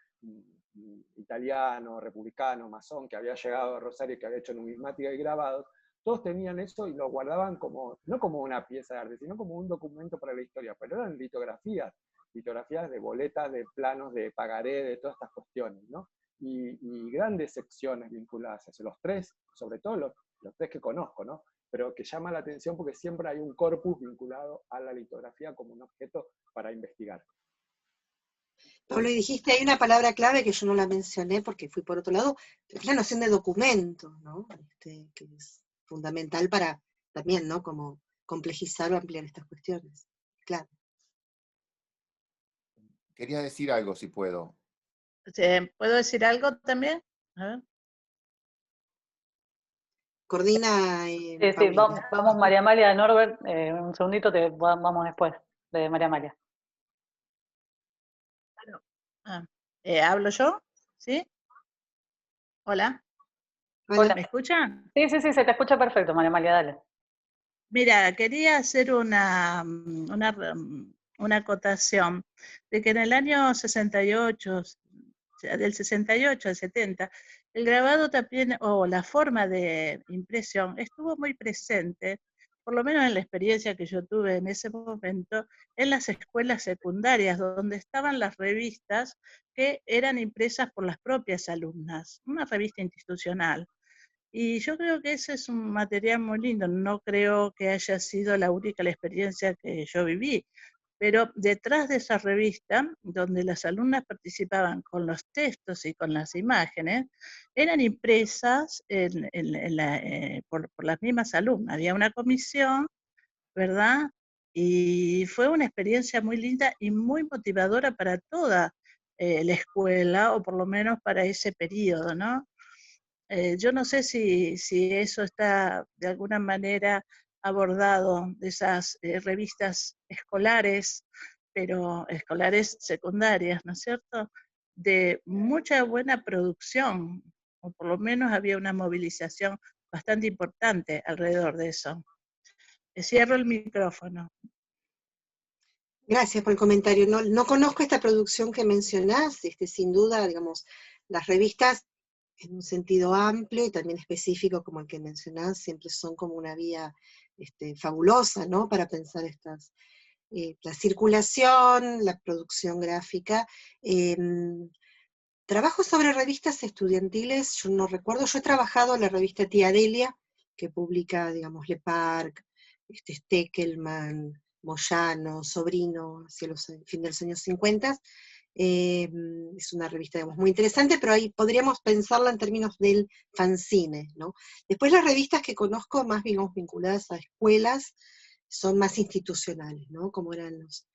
italiano, republicano, masón, que había llegado a Rosario, que había hecho numismática y grabados, todos tenían eso y lo guardaban como, no como una pieza de arte, sino como un documento para la historia, pero eran litografías de boletas, de planos, de pagaré, de todas estas cuestiones, ¿no? Y grandes secciones vinculadas a eso, los tres, sobre todo los tres que conozco, ¿no? Pero que llama la atención porque siempre hay un corpus vinculado a la litografía como un objeto para investigar. Pablo, y dijiste, hay una palabra clave que yo no la mencioné porque fui por otro lado, que es la noción de documento, ¿no? Que es fundamental para también, ¿no? Como complejizar o ampliar estas cuestiones. Claro. Quería decir algo, si puedo. ¿Puedo decir algo también? A ver. Coordina. Sí, vamos María Amalia, Norbert, un segundito, vamos después de María Amalia. ¿Hablo yo? ¿Sí? Hola. Hola. ¿Me escuchan? Sí, se te escucha perfecto, María Amalia, dale. Mira, quería hacer una acotación de que en el año 68, del 68 al 70, el grabado también, o la forma de impresión, estuvo muy presente, por lo menos en la experiencia que yo tuve en ese momento, en las escuelas secundarias, donde estaban las revistas que eran impresas por las propias alumnas, una revista institucional. Y yo creo que ese es un material muy lindo, no creo que haya sido la única la experiencia que yo viví. pero detrás de esa revista, donde las alumnas participaban con los textos y con las imágenes, eran impresas por las mismas alumnas. Había una comisión, ¿verdad? Y fue una experiencia muy linda y muy motivadora para toda la escuela, o por lo menos para ese periodo, ¿no? Yo no sé si eso está de alguna manera abordado de esas revistas escolares, pero escolares secundarias, ¿no es cierto? De mucha buena producción, o por lo menos había una movilización bastante importante alrededor de eso. Cierro el micrófono. Gracias por el comentario. No conozco esta producción que mencionás, sin duda, digamos, las revistas en un sentido amplio y también específico como el que mencionás, siempre son como una vía fabulosa, ¿no? Para pensar la circulación, la producción gráfica. Trabajo sobre revistas estudiantiles, yo no recuerdo, yo he trabajado en la revista Tía Delia, que publica, digamos, Le Parc, Steckelman, Moyano, Sobrino, hacia los fin de los años 50. Es una revista, digamos, muy interesante, pero ahí podríamos pensarla en términos del fanzine, ¿no? Después las revistas que conozco, más digamos, vinculadas a escuelas, son más institucionales, ¿no? Como eran los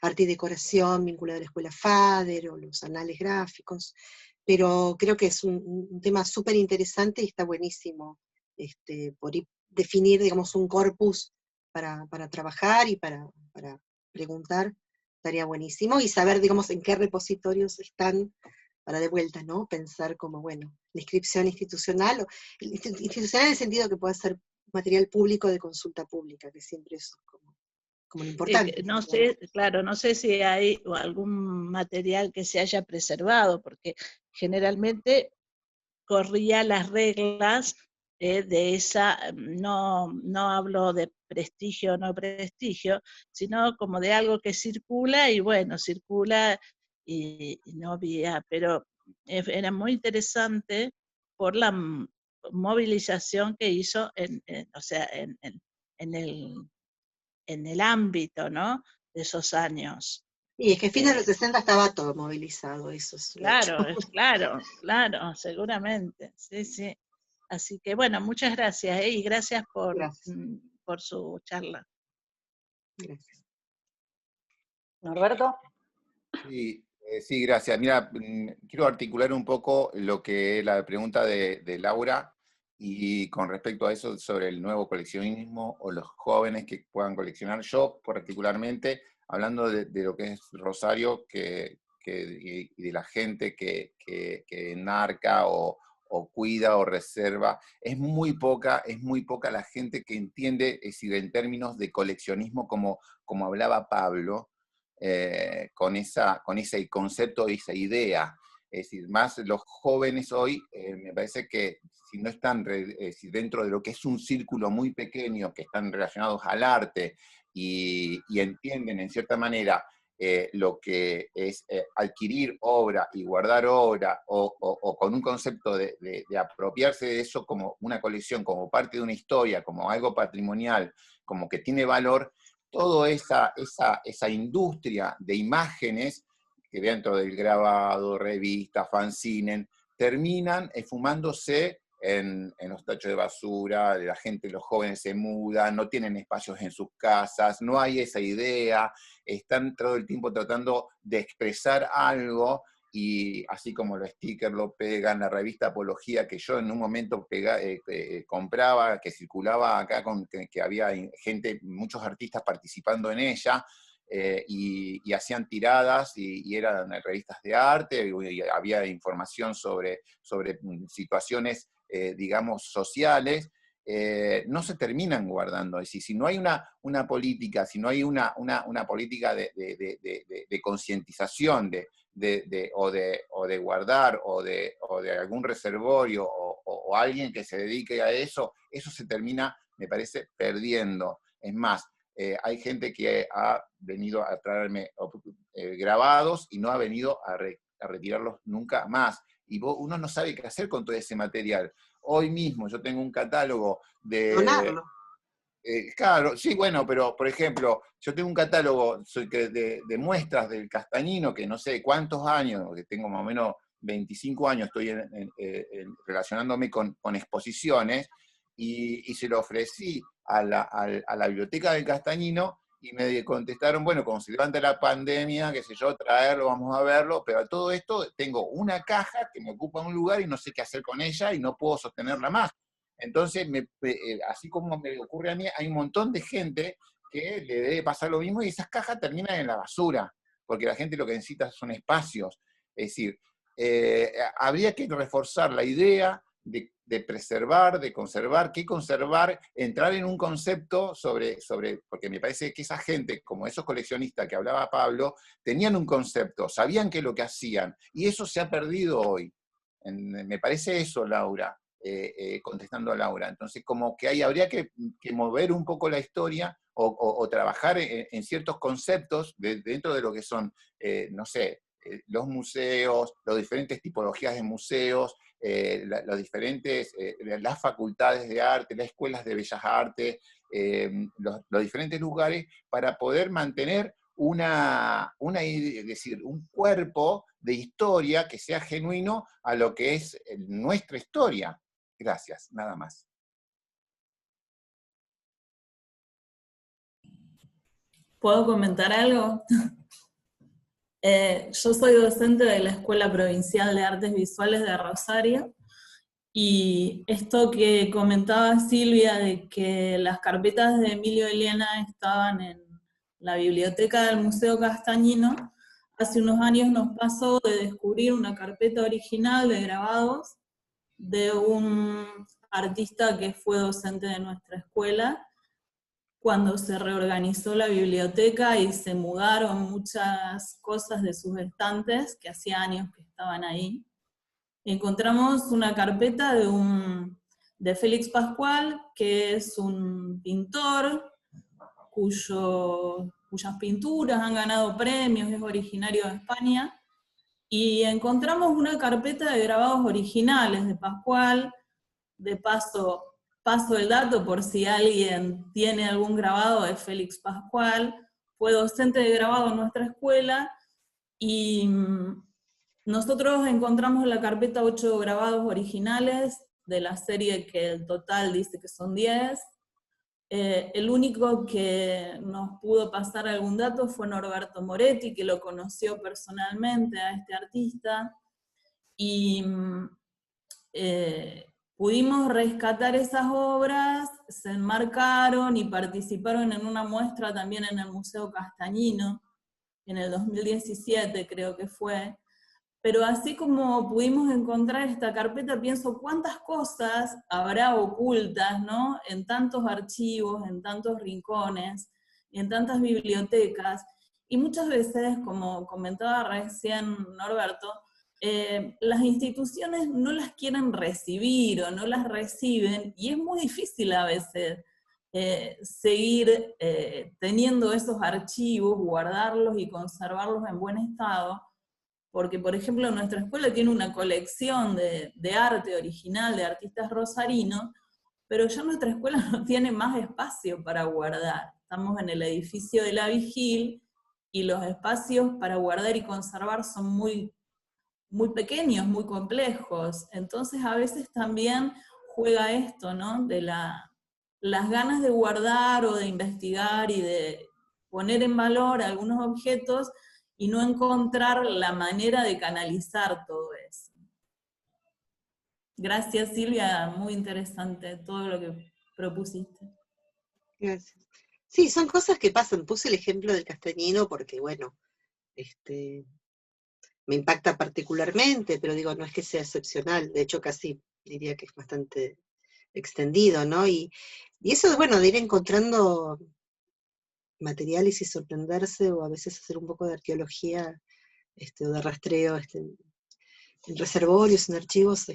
Arte y Decoración, vinculada a la escuela FADER, o los anales gráficos, pero creo que es un tema súper interesante y está buenísimo por definir, digamos, un corpus para trabajar y para preguntar, estaría buenísimo, y saber, digamos, en qué repositorios están, para de vuelta, ¿no? Pensar como, bueno, la inscripción institucional, institucional en el sentido que pueda ser material público de consulta pública, que siempre es como lo importante. No sé, claro, no sé si hay algún material que se haya preservado, porque generalmente corría las reglas de esa, no hablo de prestigio o no prestigio, sino como de algo que circula, y bueno, circula y no había, pero era muy interesante por la movilización que hizo o sea, en el ámbito, ¿no? De esos años. Y es que a fines de los 60 estaba todo movilizado, eso es claro, claro, seguramente, sí, sí. Así que bueno, muchas gracias, y gracias por su charla. Gracias. ¿Norberto? Sí, gracias. Mira, quiero articular un poco lo que es la pregunta de Laura, y con respecto a eso sobre el nuevo coleccionismo o los jóvenes que puedan coleccionar. Yo, particularmente, hablando de lo que es Rosario, y de la gente que enarca o cuida o reserva, es muy poca la gente que entiende, es decir, en términos de coleccionismo, como hablaba Pablo, con ese concepto y esa idea. Es decir, más los jóvenes hoy, me parece que si no están dentro de lo que es un círculo muy pequeño, que están relacionados al arte y entienden en cierta manera lo que es adquirir obra y guardar obra, o con un concepto de apropiarse de eso como una colección, como parte de una historia, como algo patrimonial, como que tiene valor, toda esa industria de imágenes que dentro del grabado, revista, fanzine, terminan esfumándose en los tachos de basura, la gente, los jóvenes se mudan, no tienen espacios en sus casas, no hay esa idea, están todo el tiempo tratando de expresar algo, y así como los stickers lo pegan, la revista Apología, que yo en un momento compraba, que circulaba acá, que había gente, muchos artistas participando en ella, y hacían tiradas, y eran revistas de arte, y había información sobre situaciones, digamos, sociales. No se terminan guardando. Es decir, si no hay una política, si no hay una política de concientización, o de guardar, o de algún reservorio, o alguien que se dedique a eso, eso se termina, me parece, perdiendo. Es más, hay gente que ha venido a traerme grabados y no ha venido a retirarlos nunca más. Y uno no sabe qué hacer con todo ese material. Hoy mismo yo tengo un catálogo de... Donarlo. Claro, sí, bueno, pero por ejemplo, yo tengo un catálogo de muestras del Castañino, que no sé cuántos años, que tengo más o menos 25 años, estoy relacionándome con exposiciones, y se lo ofrecí a la biblioteca del Castañino, y me contestaron, bueno, como se levanta la pandemia, qué sé yo, traerlo, vamos a verlo, pero a todo esto tengo una caja que me ocupa un lugar y no sé qué hacer con ella y no puedo sostenerla más. Entonces, así como me ocurre a mí, hay un montón de gente que le debe pasar lo mismo y esas cajas terminan en la basura, porque la gente lo que necesita son espacios. Es decir, habría que reforzar la idea de preservar, de conservar, qué conservar, entrar en un concepto sobre, porque me parece que esa gente, como esos coleccionistas que hablaba Pablo, tenían un concepto, sabían qué es lo que hacían, y eso se ha perdido hoy. Me parece eso, Laura. Contestando a Laura. Entonces, como que habría que mover un poco la historia o trabajar en ciertos conceptos dentro de lo que son, no sé, los museos, las diferentes tipologías de museos, los diferentes, las facultades de arte, las escuelas de bellas artes, los diferentes lugares, para poder mantener es decir, un cuerpo de historia que sea genuino a lo que es nuestra historia. Gracias, nada más. ¿Puedo comentar algo? Yo soy docente de la Escuela Provincial de Artes Visuales de Rosario, y esto que comentaba Silvia de que las carpetas de Emilio Elena estaban en la biblioteca del Museo Castañino, hace unos años nos pasó de descubrir una carpeta original de grabados de un artista que fue docente de nuestra escuela, cuando se reorganizó la biblioteca y se mudaron muchas cosas de sus estantes, que hacía años que estaban ahí. Encontramos una carpeta de Félix Pascual, que es un pintor cuyas pinturas han ganado premios, es originario de España, y encontramos una carpeta de grabados originales de Pascual. De paso el dato por si alguien tiene algún grabado de Félix Pascual. Fue docente de grabado en nuestra escuela, y nosotros encontramos en la carpeta 8 grabados originales de la serie que el total dice que son 10. El único que nos pudo pasar algún dato fue Norberto Moretti, que lo conoció personalmente a este artista, y pudimos rescatar esas obras, se enmarcaron y participaron en una muestra también en el Museo Castañino, en el 2017 creo que fue. Pero así como pudimos encontrar esta carpeta, pienso cuántas cosas habrá ocultas, ¿no? En tantos archivos, en tantos rincones, y en tantas bibliotecas. Y muchas veces, como comentaba recién Norberto, las instituciones no las quieren recibir o no las reciben, y es muy difícil a veces seguir teniendo esos archivos, guardarlos y conservarlos en buen estado, porque por ejemplo nuestra escuela tiene una colección de arte original de artistas rosarinos, pero ya nuestra escuela no tiene más espacio para guardar. Estamos en el edificio de la Vigil, y los espacios para guardar y conservar son muy pequeños, muy complejos. Entonces a veces también juega esto, ¿no? De las ganas de guardar o de investigar y de poner en valor algunos objetos y no encontrar la manera de canalizar todo eso. Gracias, Silvia, muy interesante todo lo que propusiste. Gracias. Sí, son cosas que pasan. Puse el ejemplo del Castañino porque, bueno, me impacta particularmente, pero digo, no es que sea excepcional, de hecho casi diría que es bastante extendido, ¿no? Y eso, bueno, de ir encontrando materiales y sorprenderse, o a veces hacer un poco de arqueología, o de rastreo, en reservorios, en archivos,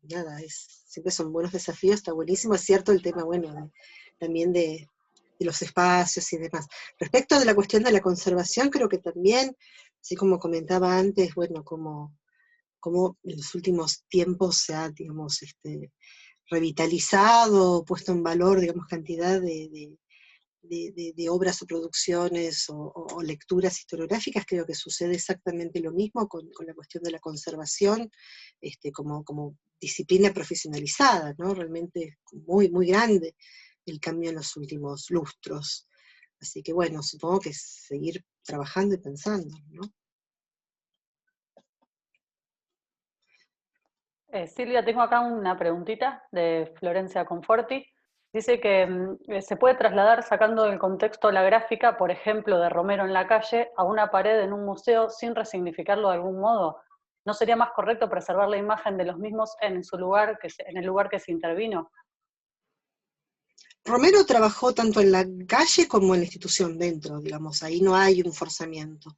nada, siempre son buenos desafíos, está buenísimo. Es cierto el tema, bueno, también de los espacios y demás. Respecto de la cuestión de la conservación, creo que también, así como comentaba antes, bueno, como en los últimos tiempos se ha, digamos, revitalizado, puesto en valor, digamos, cantidad de obras o producciones o lecturas historiográficas. Creo que sucede exactamente lo mismo con la cuestión de la conservación, como disciplina profesionalizada, ¿no? Realmente muy, muy grande el cambio en los últimos lustros. Así que bueno, supongo que seguir trabajando y pensando, ¿no? Silvia, tengo acá una preguntita de Florencia Conforti. Dice que se puede trasladar sacando del contexto la gráfica, por ejemplo, de Romero en la calle, a una pared en un museo sin resignificarlo de algún modo. ¿No sería más correcto preservar la imagen de los mismos en su lugar, en el lugar que se intervino? Romero trabajó tanto en la calle como en la institución dentro, digamos, ahí no hay un forzamiento.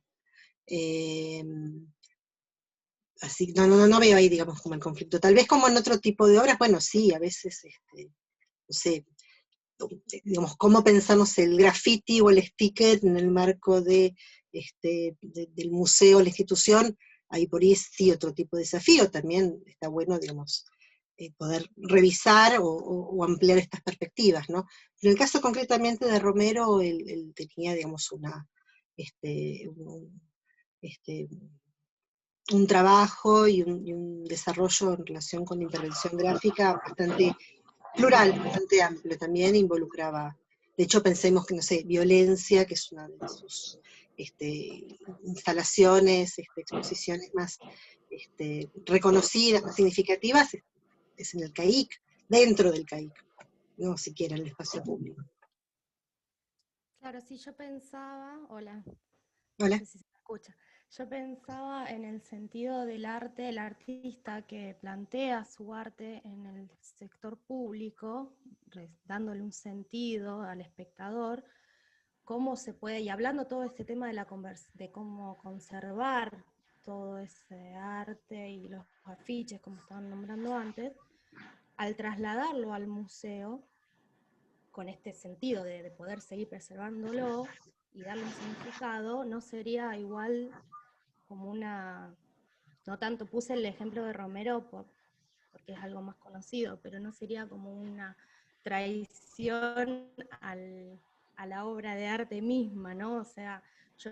Así, no veo ahí, digamos, como el conflicto. Tal vez como en otro tipo de obras, bueno, sí, a veces, no sé, digamos, cómo pensamos el graffiti o el sticker en el marco del museo, la institución, ahí por ahí sí otro tipo de desafío. También está bueno, digamos, poder revisar o ampliar estas perspectivas, ¿no? Pero en el caso concretamente de Romero, él tenía, digamos, un trabajo y un desarrollo en relación con la intervención gráfica bastante plural, bastante amplio. También involucraba, de hecho pensemos que, no sé, Violencia, que es una de sus instalaciones, exposiciones más reconocidas, más significativas, es en el CAIC, dentro del CAIC, no siquiera en el espacio público. Claro, sí, yo pensaba, hola, Hola. no sé si se me escucha, yo pensaba en el sentido del arte, el artista que plantea su arte en el sector público, dándole un sentido al espectador, cómo se puede, y hablando todo este tema de cómo conservar todo ese arte y los afiches, como estaban nombrando antes, al trasladarlo al museo, con este sentido de poder seguir preservándolo y darle un significado, no sería igual como una, no tanto puse el ejemplo de Romero porque es algo más conocido, pero no sería como una traición a la obra de arte misma, ¿no? O sea, yo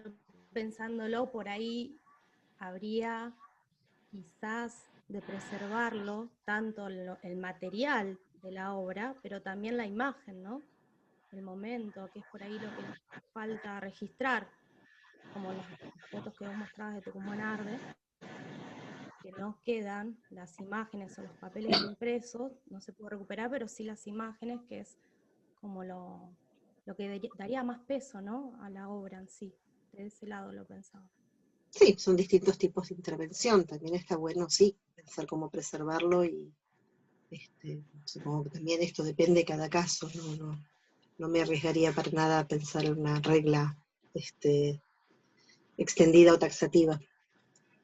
pensándolo por ahí habría quizás de preservarlo, tanto el material de la obra, pero también la imagen, ¿no? El momento, que es por ahí lo que nos falta registrar, como las fotos que vos mostrabas de Tucumán Arde, que no quedan las imágenes o los papeles impresos, no se puede recuperar, pero sí las imágenes, que es como lo que daría más peso, ¿no? A la obra en sí. De ese lado lo pensaba. Sí, son distintos tipos de intervención, también está bueno, sí, pensar cómo preservarlo y supongo que también esto depende de cada caso, no me arriesgaría para nada a pensar en una regla extendida o taxativa.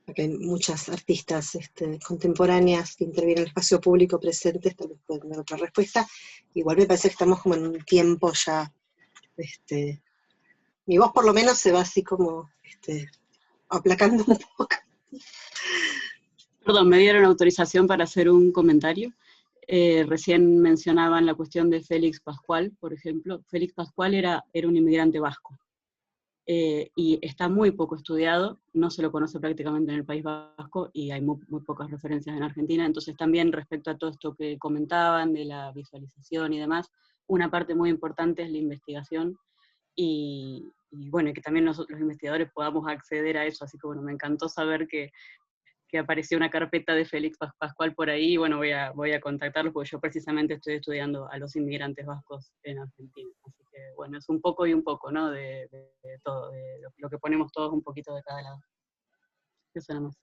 Acá hay muchas artistas contemporáneas que intervienen en el espacio público presentes, tal vez pueden dar otra respuesta. Igual me parece que estamos como en un tiempo ya, mi voz por lo menos se va así como aplacando un poco. Perdón, me dieron autorización para hacer un comentario. Recién mencionaban la cuestión de Félix Pascual, por ejemplo. Félix Pascual era un inmigrante vasco. Y está muy poco estudiado, no se lo conoce prácticamente en el País Vasco, y hay muy pocas referencias en Argentina. Entonces también respecto a todo esto que comentaban, de la visualización y demás, una parte muy importante es la investigación, y bueno, que también nosotros los investigadores podamos acceder a eso. Así que bueno, me encantó saber que apareció una carpeta de Félix Pascual por ahí, y bueno, voy a contactarlos, porque yo precisamente estoy estudiando a los inmigrantes vascos en Argentina. Así que bueno, es un poco y un poco, ¿no? De todo, de lo que ponemos todos un poquito de cada lado. Eso nada más.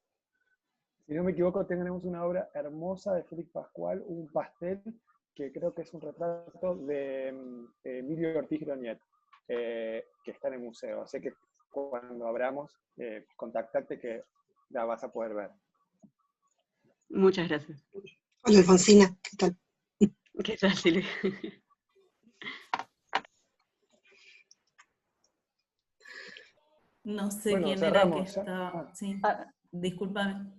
Si no me equivoco, tenemos una obra hermosa de Félix Pascual, un pastel, que creo que es un retrato de Emilio Ortiz Groniet, que está en el museo. Así que cuando abramos, contactate que la vas a poder ver. Muchas gracias. Hola, Alfonsina, ¿qué tal? ¿Qué tal, Silvia? No sé Bueno, quién cerramos, era que estaba... Sí, discúlpame.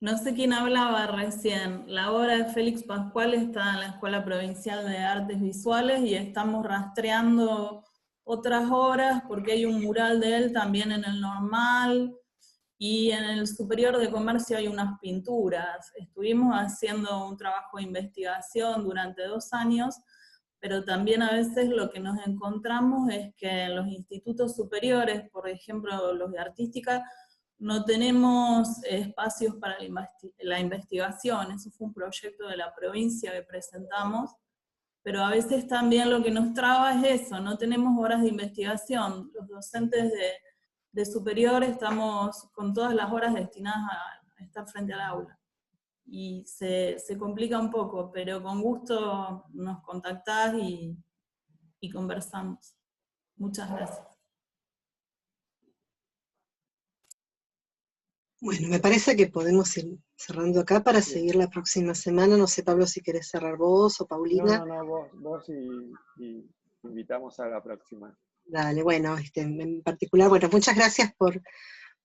No sé quién hablaba recién, la obra de Félix Pascual está en la Escuela Provincial de Artes Visuales y estamos rastreando otras obras porque hay un mural de él también en el Normal, y en el Superior de Comercio hay unas pinturas. Estuvimos haciendo un trabajo de investigación durante 2 años, pero también a veces lo que nos encontramos es que en los institutos superiores, por ejemplo los de artística, no tenemos espacios para la investigación. Eso fue un proyecto de la provincia que presentamos, pero a veces también lo que nos traba es eso, no tenemos horas de investigación. Los docentes de superior estamos con todas las horas destinadas a estar frente al aula. Y se complica un poco, pero con gusto nos contactás y conversamos. Muchas gracias. Bueno, me parece que podemos ir cerrando acá para seguir la próxima semana. No sé, Pablo, si querés cerrar vos o Paulina. No, vos y invitamos a la próxima. Dale, bueno, en particular, bueno, muchas gracias por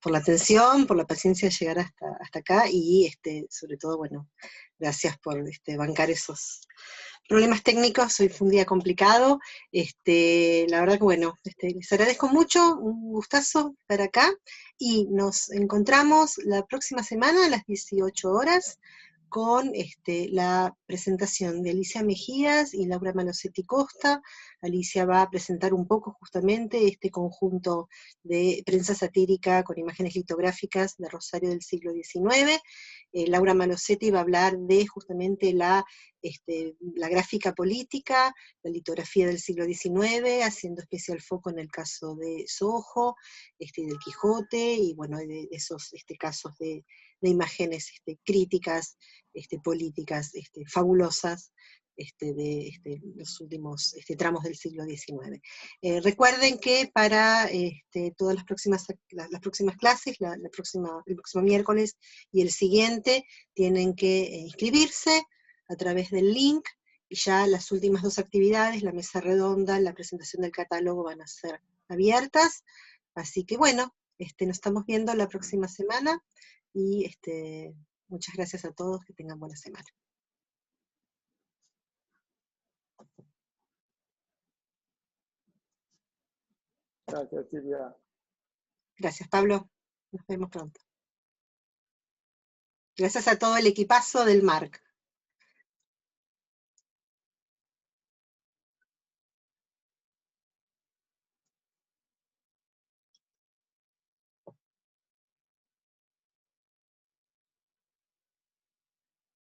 la atención, por la paciencia de llegar hasta acá y sobre todo, bueno, gracias por bancar esos problemas técnicos. Hoy fue un día complicado. La verdad que, bueno, les agradezco mucho, un gustazo estar acá y nos encontramos la próxima semana a las 18 horas con la presentación de Alicia Mejías y Laura Malosetti Costa. Alicia va a presentar un poco justamente este conjunto de prensa satírica con imágenes litográficas de Rosario del siglo XIX. Laura Malosetti va a hablar de justamente la gráfica política, la litografía del siglo XIX, haciendo especial foco en el caso de Sojo, del Quijote, y bueno, de esos casos de imágenes críticas, políticas, fabulosas, de los últimos tramos del siglo XIX. Recuerden que para todas las próximas clases, el próximo miércoles y el siguiente, tienen que inscribirse a través del link, y ya las últimas 2 actividades, la mesa redonda, la presentación del catálogo, van a ser abiertas. Así que bueno, nos estamos viendo la próxima semana, y muchas gracias a todos, que tengan buena semana. Gracias, Silvia. Gracias, Pablo. Nos vemos pronto. Gracias a todo el equipazo del MARC.